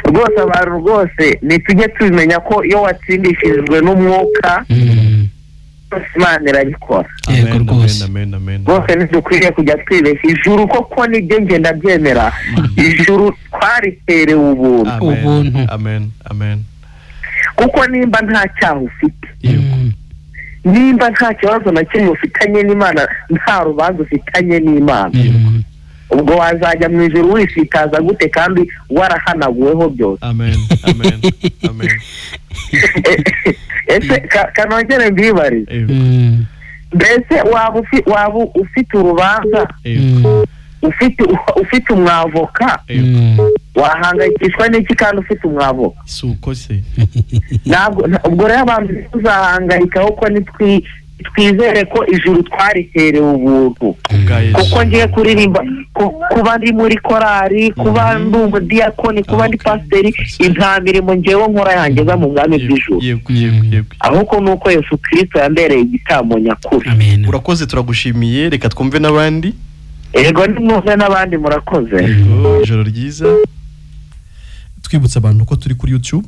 Rwose abantu rwose nitujye tubimenya ko iyo watsindishirijwe n'umwuka Imana irabikora. Rwose ntidukwiriye kujya twibeshya ijuru koko nibyo nge ndabyemera. Ijuru twariterewe ubuntu. Amen. Kuko nimba nta cyaha ufite, nimba nta kibazo na kimwe ufitanye n'Imana, nta rubanza ufitanye n'Imana, ubwo wazajya mu ijuru wisitaza gute kandi warahanaguweho byose? Amen. Ese kanongere mbibarize, mbese waba ufite urubanza ufite umwavoka wahangayikishwa n'iki kandi ufite umwavoka si uko se ntabwo ubwo rero abantu tuzahangayikaho ko twizere ko ijuru twariherewe ubuntu kuko ngiye kuririmba kuba ndi muri korari kuba ndi umudiyakoni kuba ndi pasiteri nta mirimo ngewe nkora yangeza mu bwami bw'ijuru ahubwo ni uko Yesu Kristo yambereye igitambo nyakuri. Urakoze, turagushimiye. Reka twumve n'abandi. Ego nimwumve n'abandi, murakoze. Ijoro ryiza. Twibutsa abantu ko turi kuri YouTube.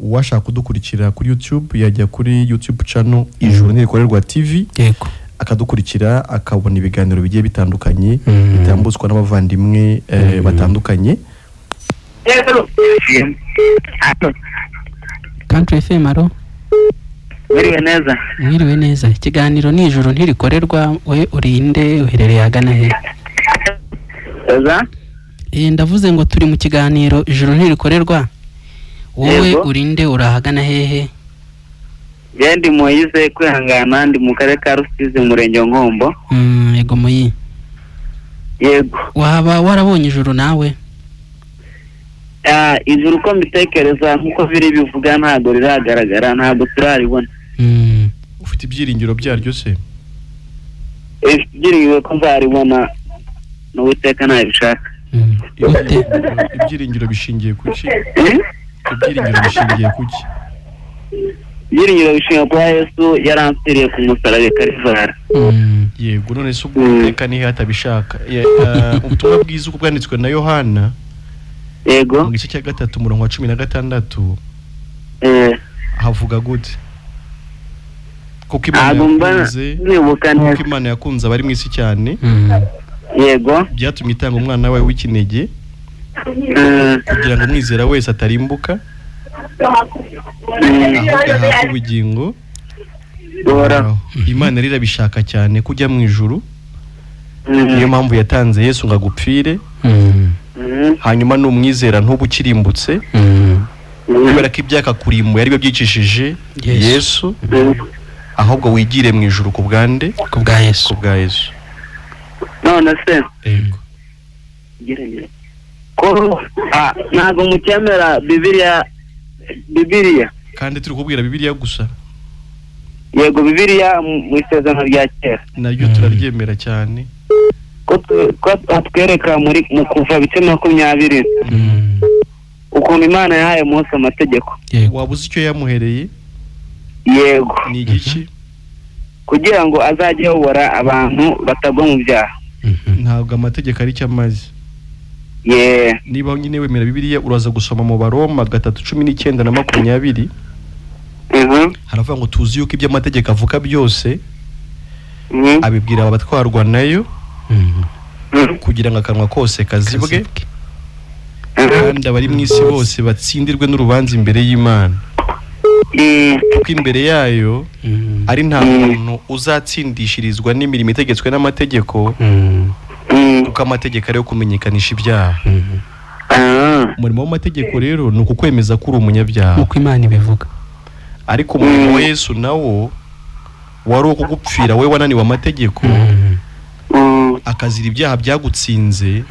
Uwashaka kudukurikira kuri YouTube yajya kuri YouTube channel Ijuru Ntirikorerwa TV. Yego. Akadukurikira akabona ibiganiro bigiye bitandukanye bitambutswa n'abavandimwe batandukanye. Country FM aro. Mwiriwe neza. Ikiganiro ni Ijuru Ntirikorerwa. We urinde uherereye agana he? Ndavuze ngo turi mu kiganiro Ijuru Ntirikorerwa. Wowe urinde urahagana hehe? Ndi Moise Kwihangana, ndi mu karere ka Rusizi, murenge wa Nkombo. Yego Moyi. Yego. Waba warabonye ijuru nawe? Ijuru ko mbitekereza nkuko biri bivuga ntago riragaragara, ntago turaribona. Ufite ibyiringiro byaryo se? Ibyiringiro ko nzaribona n'Uwiteka nabishaka. Ibyiringiro bishingiye kuki? Ibyiringiro bishingiye kuki? Ibyiringiro bishingiye kwa Yesu yarampfiriye ku musaraba Kalvari. Yego, none se Uwiteka nihe atabishaka? Ubutumwa bwiza uko bwanditswe na Yohana. Yego. Mu gice cya 3 umurongo wa 16. Havuga gute? Kuko Imana yakunze abari mu isi cyane. Yego. Byatumye itanga umwana wawe w'ikinege kugira ngo umwizera wese atarimbuka ahubwo ubugingo. Imana irabishaka cyane kujya mu ijuru. Niyo mpamvu yatanze Yesu ngo agupfire. Hanyuma n'umwizera ntubukirimbutse kubera ko ibyaka kurimbuye ari byo byicishije Yesu, ahubwo wigire mu ijuru ku bwande ku bwa Yesu. None se ko ntago mukemera Bibiliya kandi turi kubwira Bibiliya gusa. Yego, Bibiliya mu isezerano rya kera naryo turaryemera cyane ko atwereka mu kuva 20 ukuntu Imana yahaye Mose amategeko. Wabuze icyo yamuhereye? Yego. Ni igiki? Kugira ngo azajye ayobora abantu batagwa mu byaha. Ntabwo amategeko ari cyo amaze. Niba nyine wemera Bibiliya uraza gusoma mu Baroma 3:19 na 20. Haravuga ngo tuzi yuko ibyo amategeko avuga byose abibwira abatwarwa nayo kugira ngo akanwa kose kazibwe kandi abari mu isi bose batsindirwe n'urubanza imbere y'Imana. Kuko imbere yayo ari nta muntu uzatsindishirizwa n'imirimo itegetswe n'amategeko, kuko amategeko ari yo kumenyekanisha ibyaha. Umurimo w'amategeko rero ni ukukwemeza ko uri umunyabyaha uko Imana ibivuga. Ariko umurimo wa Yesu nawo wari uwo kugupfira we wananiwe amategeko, akazira ibyaha byagutsinze,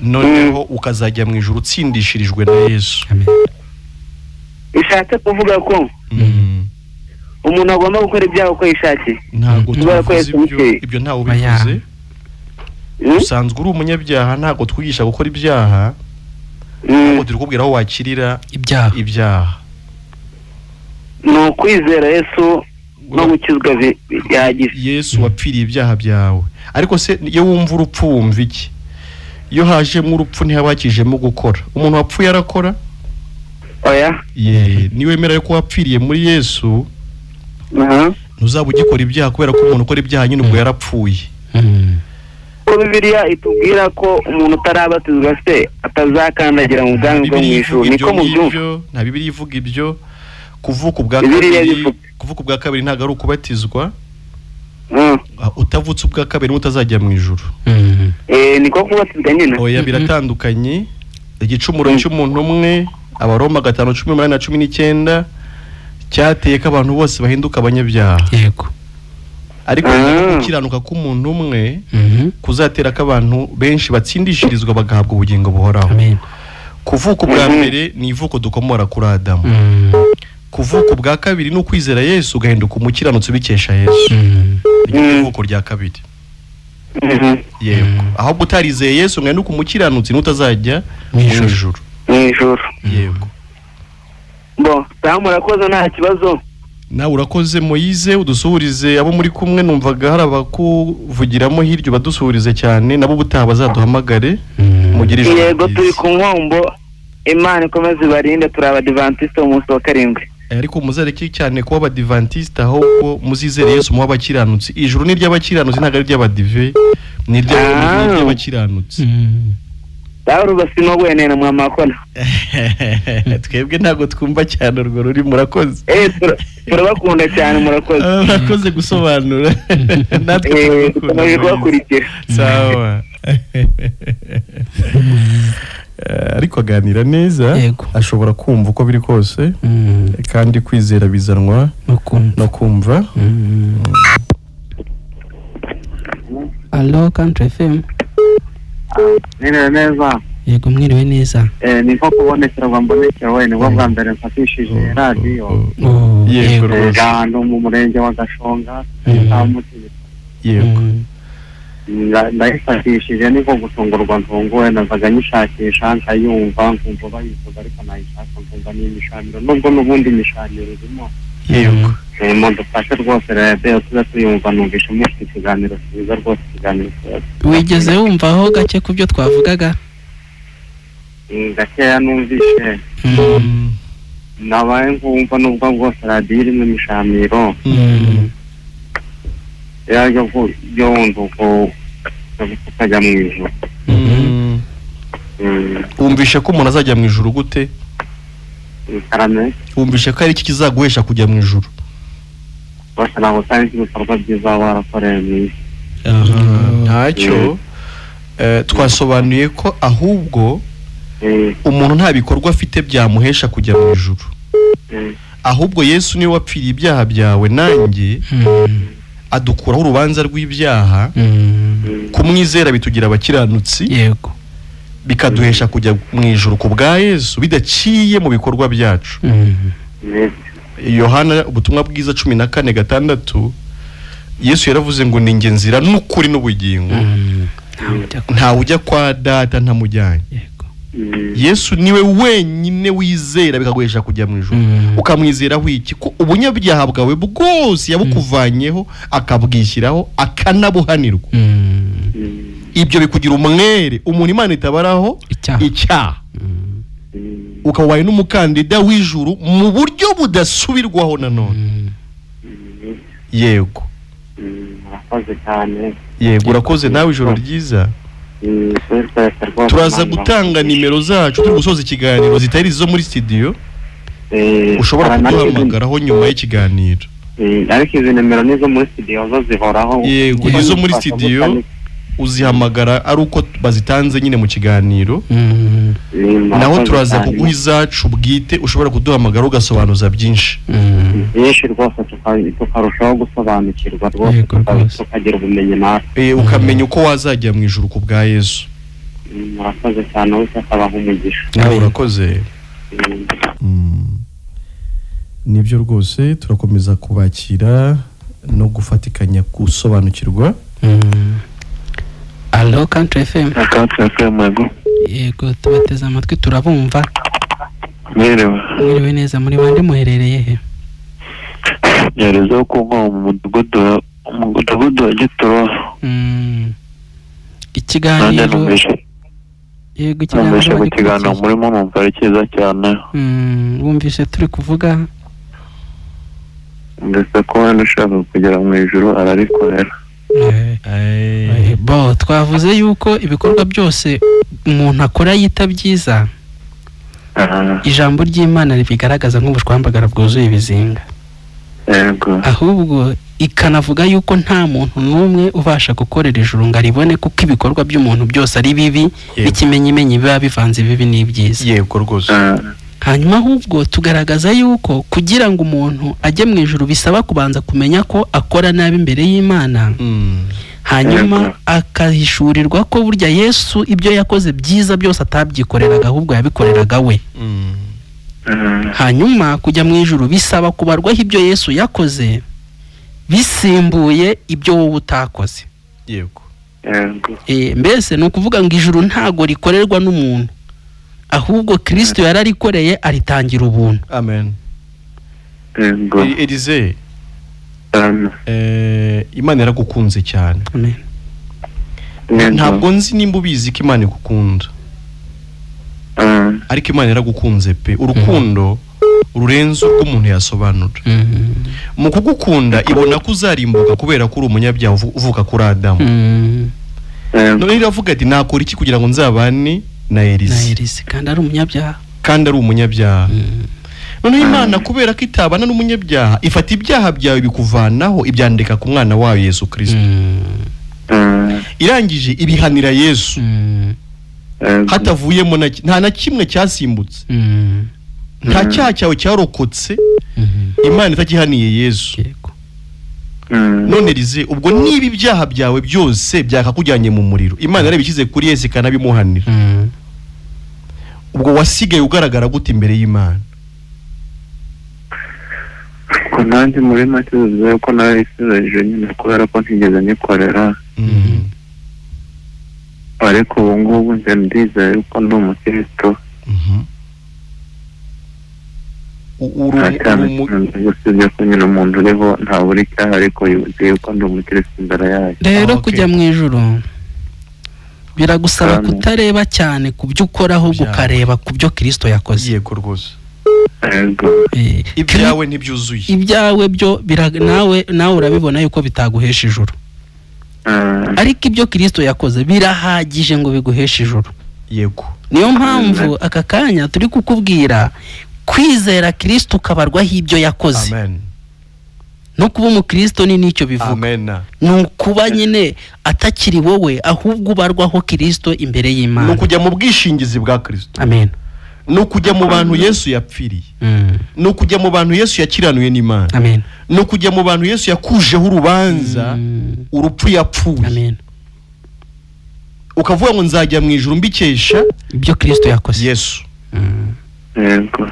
noneho ukazajya mu ijuru utsindishirijwe na Yesu. Bishatse kuvuga ko umuntu agomba gukora ibyaha uko yishakiye. Ntabwo tuvuze ibyo ntawe ubivuze. Usanzwe uri umunyabyaha, ntabwo twigisha gukora ibyaha, ntabwo turi kubwira aho wakirira ibyaha. Ni ukwizera Yesu no gukizwa bihagije. Yesu wapfiriye ibyaha byawe. Ariko se iyo wumva urupfu wumva iki? Iyo hajemo urupfu ntihabakijemo gukora. Umuntu wapfuye arakora? Oya. Niwe wemera yuko wapfiriye muri Yesu, ntuzaba ugikora ibyaha kubera ko umuntu ukora ibyaha nyine ubwo yarapfuye. Bibiliya itubwira ko umuntu utarabatizwa se atazakandagira mu bwami bwo mu ijuru. Niko mubyumva? Nta Bibiliya ivuga ibyo. Kuvuka ubwa kabiri ntabwo ari ukubatizwa. Utavutse ubwa kabiri utazajya mu ijuru. Niko kubatizwa nyine. Oya, biratandukanye. Igicumuro cy'umuntu umwe, Abaroma 5:18 na 19, cyateye ko abantu bose bahinduka abanyabyaha. Yego. ariko gukiranuka k'umuntu umwe kuzatera ko abantu benshi batsindishirizwa bagahabwa ubugingo buhoraho. Kuvuka bwa mbere ni ivuko dukomora kuri Adamu. Kuvuka bwa kabiri no kwizera Yesu ugahinduka umukiranutsi bikesha Yesu. Ivuko rya kabiri. Yego. Aho butarizeye Yesu ngahinduka umukiranutsi n'utazajya mu ijuru. Yego. Bo, murakoze nta kibazo. Nawe urakoze Moise, udusuhurize abo muri kumwe, numvaga hari abakuvugiramo hiryo badusuhurize cyane, nabo butaha bazaduhamagare mugire ijoro. Yego turi ku nkombo, Imana ikomeze ibarinde, turi abadivantiste umunsi wa karindwi. Ariko muzareke cyane kuba abadivantiste, ahubwo muzizere Yesu mu bakiranutsi. Ijuru ni ry'abakiranutsi ntago ari ry'abadive, ni ry'abakiranutsi. Daru basino bwene na mwamakona. Twebwe ntago twumva cyane urwo ruri murakoze. Turabakunda cyane murakoze. Murakoze gusobanura. Natwe tunakurikira. Sawa. Ariko aganira neza, ashobora kumva uko biri kose, kandi kwizera bizanwa no kumva. Allo Country FM. Neza. Yego mwiriwe neza. Ni nko kubonekera bambonekera we ni bwo bwa mbere mfatishije radio. Yego. Hano mu murenge wa Gashonga. Yego. Ndayifatishije niko gutungurwa ntunguwe nazaga nyishakisha nkayumva nkumva bayivuga ariko nayishaka nkumva n'imishaniro nubwo n'ubundi mishaniro irimo. Yego. Dufashe rwose rero tuza tuyumva numvisha mu kiganiro cyiza rwose ikiganiro. Wigeze wumvaho gake ku byo twavugaga? Gakeya numvishe. Nabaye nkumva nubwo bwose radio irimo imishaniro. Yaje yonduko kujya mu ijuru. Umvishe ko umuntu azajya mu ijuru gute? Karame. Umvishe ko ari iki kizaguhesha kujya mu ijuru? Basa naho kandi ibikorwa byiza barakoreye. Ntacyo twasobanuye ko ahubwo umuntu nta bikorwa afite byamuhesha kujya mu ijuru. Ahubwo Yesu niwe wapfiriye ibyaha byawe nanjye, adukuraho urubanza rw'ibyaha, kumwizera bitugira abakiranutsi. Yego. Bikaduhesha kujya mu ijuru ku bwa Yesu bidaciye mu bikorwa byacu. Yohana ubutumwa bwiza 14:6 Yesu yaravuze ngo ni nge nzira n'ukuri n'ubugingo, nta ujya kwa data ntamujyanye. Yesu niwe wenyine wizera bikaguhesha kujya mu ijuru. Ukamwizeraho iki? Ko ubunyabyaha bwawe bwose yabukuvanyeho akabwishyiraho akanabuhanirwa. Ibyo bikugira umwere umuntu Imana itabaraho icyaha. Ukabaye n'umukandida w'ijuru mu buryo budasubirwaho nanone. Yego. Murakoze cyane. Yego urakoze nawe ijoro ryiza. Turaza gutanga nimero zacu turi gusoza ikiganiro zitari zo muri studio. Ushobora kuduhamagaraho nyuma y'ikiganiro. Ariko izi nimero nizo muri studio zo zihoraho. Yego izo muri studio uzihamagara ari uko bazitanze nyine mu kiganiro. Naho turaza kuguha izacu bwite ushobora kuduhamagara ugasobanuza byinshi. Yeshi rwose tukarushaho gusobanukirwa rwose tukagira ubumenyi natwe. Ukamenya uko wazajya mu ijuru ku bwa Yesu. Murakoze cyane wese akabaha umugisha. Nawe urakoze. Nibyo rwose turakomeza kubakira no gufatikanya gusobanukirwa. Allo Country FM. Country FM yego. Yego tubateze amatwi turabumva. Mwiriwe neza muri bande muherereye he? Yarezo ko mu mudugudu wa Gitoro. Ikiganiro. Yego ikiganiro murimo numva ari cyiza cyane. Wumvise turi kuvuga ndetse ko hano ushaka kugera mu ijuru ararikorera. Bo twavuze yuko ibikorwa byose umuntu akora yita byiza, ijambo ry'Imana ribigaragaza nk'ubushwambagara bwuzuye ibizinga. Yego. Ahubwo ikanavuga yuko nta muntu n'umwe ubasha gukorera ijuru ngo aribone kuko ibikorwa by'umuntu byose ari bibi, ikimenyimenyi biba bivanze bibi n'ibyiza. Yego rwose. hanyuma ahubwo tugaragaza yuko kugira ngo umuntu ajye mu ijuru bisaba kubanza kumenya ko akora nabi imbere y'Imana, hanyuma akahishurirwa ko burya Yesu ibyo yakoze byiza byose atabyikoreraga ahubwo yabikoreraga we. Hanyuma kujya mu ijuru bisaba kubarwaho ibyo Yesu yakoze bisimbuye ibyo wowe utakoze. Yego. Mbese ni ukuvuga ngo ijuru ntago rikorerwa n'umuntu, ahubwo Kristo yararikoreye aritangira ubuntu. Amen. Elize, Imana yaragukunze cyane. Amen. Ntabwo nzi nimba ubizi ko Imana igukunda, ariko Imana yaragukunze pe. Urukundo ururenze uko umuntu yasobanura. Mu kugukunda ibona ko uzarimbuka kubera ko uri umunyabyaha uvuka kuri Adamu. None iravuga ati nakora iki kugira ngo nzabane na Elise kandi ari umunyabyaha. None Imana kubera ko itabana n'umunyabyaha ifata ibyaha byawe bikuvanaho ibyandika ku mwana wayo Yesu Kristo. Irangije ibihanira Yesu. Hatavuyemo nta na kimwe cyasimbutse. Nta cyaha cyawe cyarokotse Imana itakihaniye Yesu. None Elize, ubwo niba ibyaha byawe byose byakakujyanye mu muriro, Imana yarabishyize kuri Yesu ikanabimuhanira, ubwo wasigaye ugaragara gute imbere y'Imana? Ko nanjye muri make uzuye ko narisizeje nyine kubera ko ntigeze nyikorera, ariko ubu ngubu nje ndizeye ko ndi umukristo. Usibye ko nyine umuntu uriho nta buri cyaha, ariko yuzuye ko ndi umukristo imbere yayo. Rero kujya mu ijuru biragusaba kutareba cyane ku byo ukora, ahubwo ukareba ku byo Kristo yakoze. Yego rwose. Ibyawe ntibyuzuye. Ibyawe byo nawe urabibona yuko bitaguhesha ijuru, ariko ibyo Kristo yakoze birahagije ngo biguheshe ijuru. Yego. Niyo mpamvu aka kanya turi kukubwira kwizera Kristo ukabarwaho ibyo yakoze. Amen. No kuba umukristo ni nicyo bivuga. Amen. Nukuba nyine atakiri wowe ahubwo ubarwaho Kristo imbere y'Imana. Nukujya mu bwishingizi bwa Kristo. Amen. Nukujya mu bantu Yesu yapfiriye. Nukujya mu bantu Yesu yakiranuye n'Imana. Amen. Nukujya mu bantu Yesu yakujeho urubanza urupfu yapfuye. Amen. Ukavuga ngo nzajya mu ijuru mbikesha ibyo Kristo yakoze. Yesu.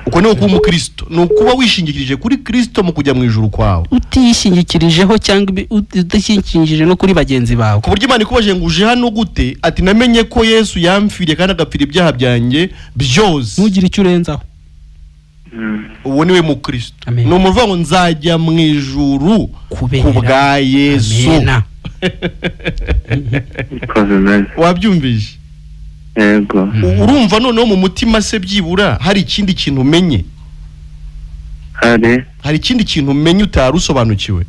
Uko ni ukuba umukristo, ni ukuba wishingikirije kuri Kristo mu kujya mu ijuru kwawe, utishingikirijeho cyangwa udashingikirije no kuri bagenzi bawe. Ku buryo Imana ikubaje ngo uje hano gute, ati namenye ko Yesu yamfiriye kandi agapfira ibyaha byanjye byose, ntugire icyo urenzaho. Uwo niwe mukristo. Ni umuvuga ngo nzajya mu ijuru ku bwa Yesu. Wabyumvise? Yego. Urumva noneho mu mutima se byibura hari ikindi kintu umenye? Hari ikindi kintu umenye utarusobanukiwe?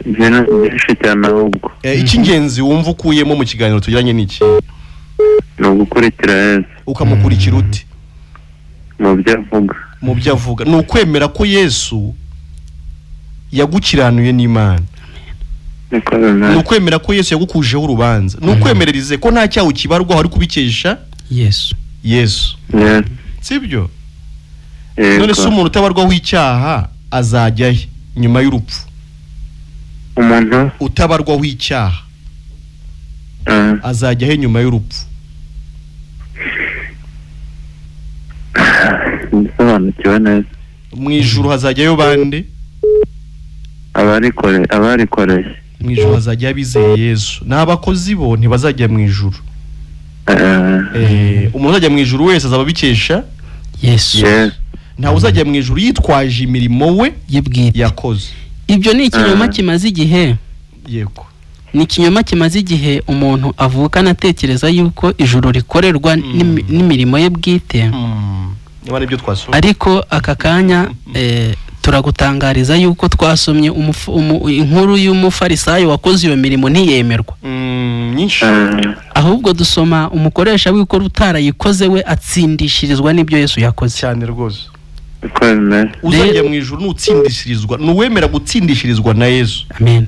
Byinshi cyane ahubwo. Icy'ingenzi wumva ukuyemo mu kiganiro tugiranye n'iki? Ni ugukurikira Yesu. Ukamukurikira ute? Mu byo avuga. Ni ukwemera ko Yesu yagukiranuye n'Imana. Ni ukwemera ko Yesu yagukujeho urubanza. Ni ukwemererize ko nta cyaha ukibarwaho ari kubikesha Yesu. Sibyo? None se umuntu utabarwaho icyaha azajya he nyuma y'urupfu? Umuntu utabarwaho icyaha azajya he nyuma y'urupfu? Bisobanukiwe neza. Mu ijuru hazajyayo bande? Abarikoreye. Mu ijuru hazajya bizeye Yesu. N'abakozi bo ntibazajya mu ijuru. Umuntu uzajya mu ijuru wese azaba bikesha Yesu. Nta uzajya mu ijuru yitwaje imirimo we yakoze. Ibyo ni ikinyoma kimaze igihe. Yego. Ni ikinyoma kimaze igihe umuntu avuka anatekereza yuko ijuru rikorerwa n'imirimo ye bwite. Ariko aka kanya turagutangariza yuko twasomye inkuru y'umufarisayo wakoze iyo mirimo ntiyemerwa. Ahubwo dusoma umukoresha w'ikora utarayikoze we atsindishirizwa n'ibyo Yesu yakoze. Cyane rwose. Uzajya mu ijuru nutsindishirizwa, nuwemera gutsindishirizwa na Yesu. Amen.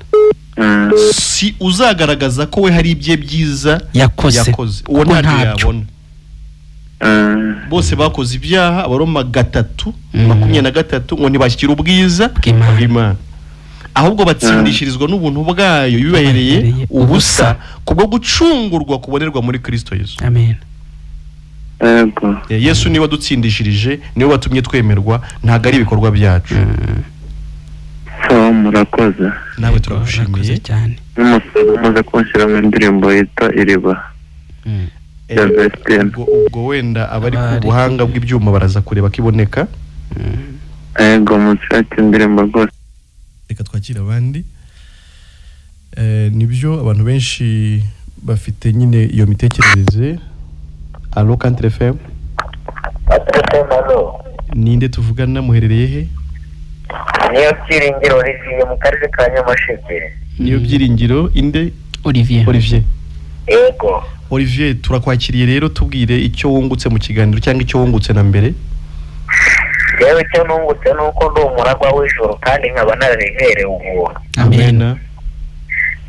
Si uzagaragaza ko we hari ibye byiza yakoze. Uwo ntabyo yabona. bose bakoze ibyaha abaroma 3:23 ngo ntibashyikira ubwiza bw'Imana ahubwo batsindishirizwa n'ubuntu bwayo bibahereye ubusa kubwo gucungurwa kubonerwa muri Kristo Yesu. Amen. Yesu niwe wadutsindishirije, niwe watumye twemerwa, ntago ari ibikorwa byacu. Murakoze. Nawe turagushimiye cyane. Muze kunshyira mu ndirimbo yitwa Iriba. Ubwo wenda abari ku buhanga bw'ibyuma baraza kureba kiboneka. Mushake indirimbo rwose. Reka twakira abandi. Nibyo abantu benshi bafite nyine iyo mitekerereze. Allo Country FM. Ninde tuvugana, muherereye he? Niyo byiringiro Olivier mu karere ka Nyamasheke. Niyo byiringiro inde? Olivier. Yego. Olivier, turakwakiriye rero, tubwire icyo wungutse mu kiganiro cyangwa icyo wungutse na mbere. Yewe icyo nungutse nuko ndi umuragwa w'ijoro kandi nkaba narareherewe ubu. Amen.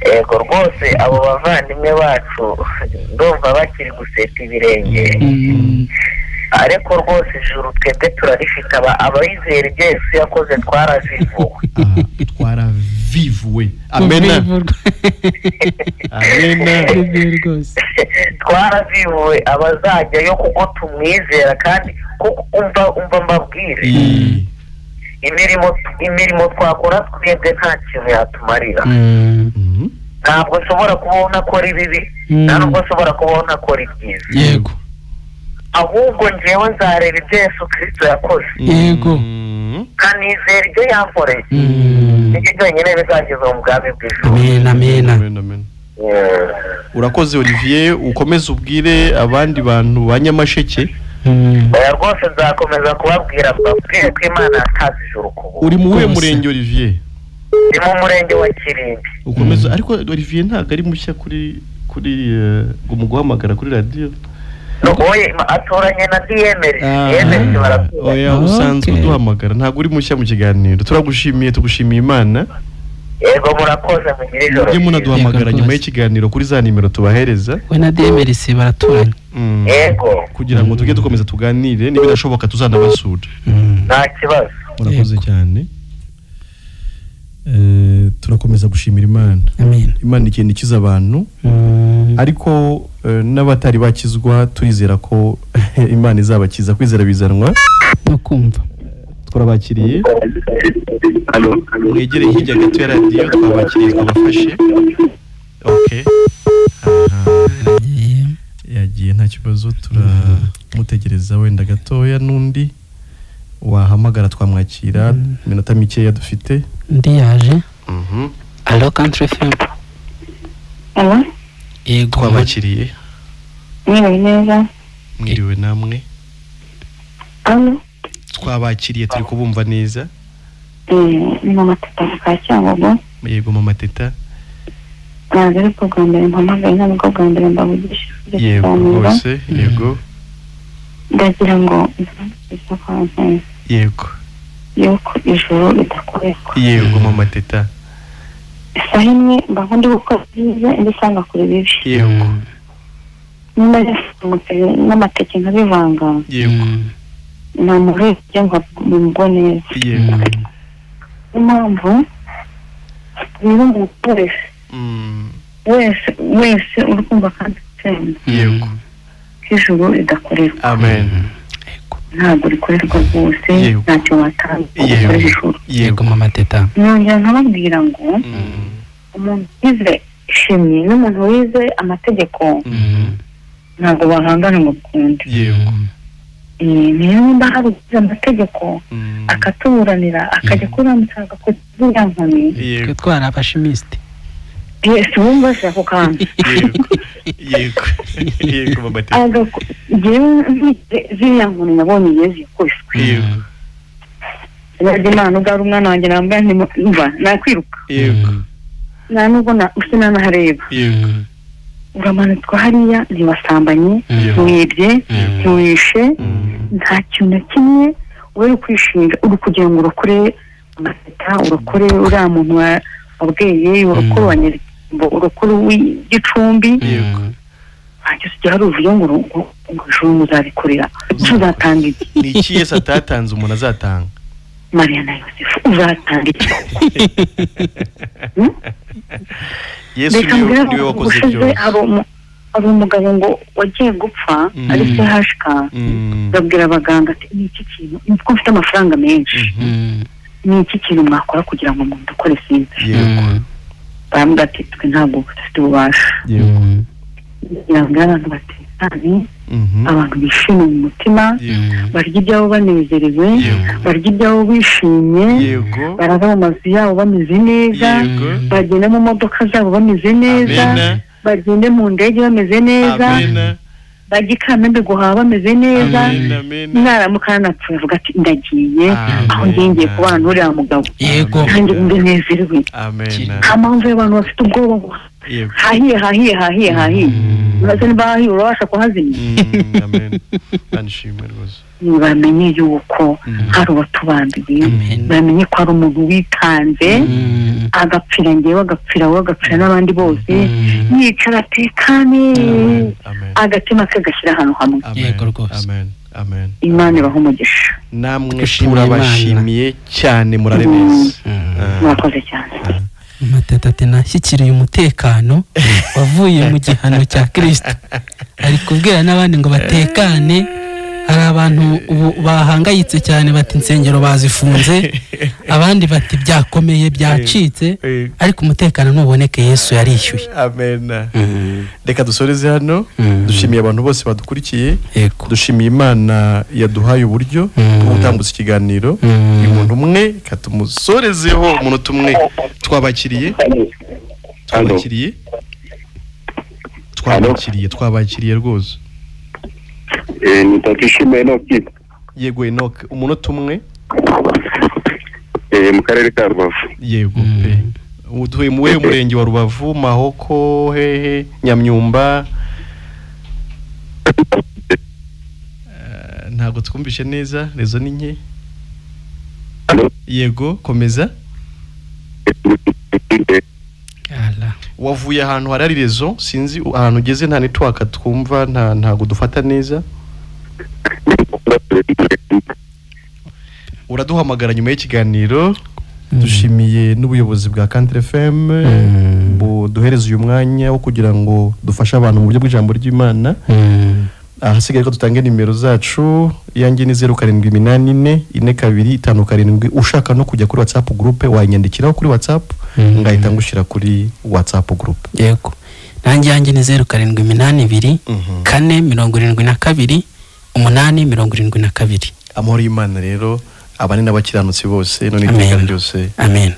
Yego rwose abo bavandimwe bacu ndumva bakiri guseta ibirenge. Ariko rwose ijuru twebwe turarifite, abayizera ibyo Yesu yakoze twaravivuwe. Twaravivuwe. Amen. Amen. Twaravivuwe abazajyayo kuko tumwizera kandi kuko umva mbabwire. Imirimo twakora twebwe nta kintu yatumarira. Ntabwo nshobora kubona akora ibibi, ntabwo nshobora kubona akora ibyiza. Yego. Ahubwo njyewe nzareba ibyo Yesu Kristo yakoze. Yego. Kanizera ibyo yankoreye. Nibyo byonyine bizageza mu bwami bw'ijuru. Amen. Urakoze Olivier, ukomeze ubwire abandi bantu ba Nyamasheke. Rwose nzakomeza kubabwira ko Imana yataze ijuru ku buntu. Uri mu we murenge Olivier? Ni mu murenge wa Kirimbi. Ukomeza ariko Olivier ntago ari mushya kuri umuguhamagara kuri radio. Oye atoranye na DMR barakuba. Oya usanzwe duhamagara, ntago uri mushya mu kiganiro. Turagushimiye, tugushimiye Imana. Yego murakoze mugire ijoro. Mujye munaduhamagara nyuma y'ikiganiro kuri za nimero tubahereza. We na DMR baraturanye. Yego. Kugira ngo tujye dukomeza tuganire, niba birashoboka tuzanabasura. Nta kibazo. Murakoze cyane. Turakomeza gushimira Imana. Amen. Imana ikintu ikiza abantu, ariko n'abatari bakizwa turizera ko Imana izabakiza. Kwizera bizanwa no kumva. Turabakiriye. Mwegereye hirya gato ya radio, twabakiriye twabafashe. Okay. Yagiye nta kibazo, turamutegereza wenda gatoya n'undi wahamagara twamwakira minota mikeya dufite. Ndi yaje. Allo Country FM. Allo? Yego. Twabakiriye. Neza. Mwiriwe namwe. Allo? Twabakiriye, turi kubumva neza. Ni Mama Teta ka Cyangugu. Yego Mama Teta. Ari kugambira mpamagaye ntabwo kugambira mbavugisha. Yego rwose, yego. Ndagira ngo isakanye. Yego. Yuko ijoro ridakoreka. Yego Mama Teta. Sahimwe mbavundi gukora byiza ndisanga kuri bibi. Yego. Nimba n'amateke nkabivanga. Yego. Namure cyangwa mbone. Yego. Impamvu niba umukoresha wese urukumva kandi tsemba. Yego. Ijoro ridakorerwa. Amen. Ntabwo rikorerwa rwose, ntacyo watanga. Yego Mama Teta. Nongera nkababwira ngo umuntu wize ishimye n'umuntu wize amategeko ntabwo bahangana ngo kunde. Yego. Niyo nimba hari uwize amategeko akatuburanira akajya kuramutsaga kugira nkoni. Yego. Twara abashimisite. Yesu wumva se ako kantu. Yego. Yego Mama Teta. Jewe ziriya nkoni nabonye Yesu yakubiswe. Yego. Imana ugara umwana wanjye nambaye ntimva nakwiruka. Yego. Nta nubwo usina nahareba. Yego. Uramanitswa hariya ntiwasambanye, ntiwibye, ntiwishe, nta kintu na kimwe uri kwishinga, uri kugira ngo urokore amaseta, urokore uriya muntu wabweye, urokore wa Nyir'Igicumbi. Yego. cyose cyari uvuye ngo ijuru muzabikorera tuzatanga iki ni iki Yesu atatanze umuntu azatanga Mariya na Yosefu uzatanga iki Yesu niwe wakoze byose hari umugabo ngo wagiye gupfa ari se hashika babwira abaganga ati ni iki kintu niko mfite amafaranga menshi ni iki kintu mwakora kugira ngo umuntu akore sinzi bambwira ati twe ntabwo dufite ububasha yambwira abantu batekanye abantu bishimye mu mutima barya ibyabo banezerewe barya ibyabo bishimye barava mu mazu yabo bameze neza bagenda mu modoka zabo bameze neza bagende mu ndege bameze neza bajya ikamembe guhaha bameze neza naramuka napfuye avuga ati ndagiye aho ngiye kubana n'uriya mugabo nanjye ndanezerewe nta mpamvu y'abantu bafite ubwoba hahiye uraza niba hahiye urabasha kuhazimya bamenye yuko hari uwatubambiye bamenye ko ari umuntu witanze agapfira ngewe agapfira wowe agapfira n'abandi bose yicara atekane agatima ke gashyira ahantu hamwe Imana ibaha umugisha namwe turabashimiye cyane murare neza murakoze cyane Matata ati nashyikiriye umutekano wavuye mu gihano cya Kristo ari kubwira n'abandi ngo batekane hari abantu bahangayitse cyane bati insengero bazifunze abandi bati byakomeye byacitse ariko umutekano nuboneke Yesu yarishyuye amen reka dusoreze hano dushimiye abantu bose badukurikiye dushimiye Imana yaduhaye uburyo bwo gutambutsa ikiganiro umuntu umwe katumusorezeho umuntu umwe twabakiriye rwose nitakishimiye Enoki yego Enoki umuntu umwe mu karere ka Rubavu yego pe uduye mu murenge wa Rubavu Mahoko hehe Nyamyumba ntabwo twumvishe neza rezo ni nke yego komeza wavuye ahantu hari rezo sinzi ahantu ugeze nta network twumva ntago dufata neza uraduhamagara nyuma y'ikiganiro dushimiye n'ubuyobozi bwa Country FM buduhereza uyu mwanya wo kugira ngo dufashe abantu mu buryo bw'ijambo ry'Imana ahasigaye ko dutange nimero zacu yanjye ni 07844257 ushaka no kujya kuri WhatsApp group wanyandikiraho kuri WhatsApp ngahita ngushyira kuri WhatsApp group yego nanjye yanjye ni 078472 amahoro y'Imana rero abane n'abakiranutsi bose none byose amen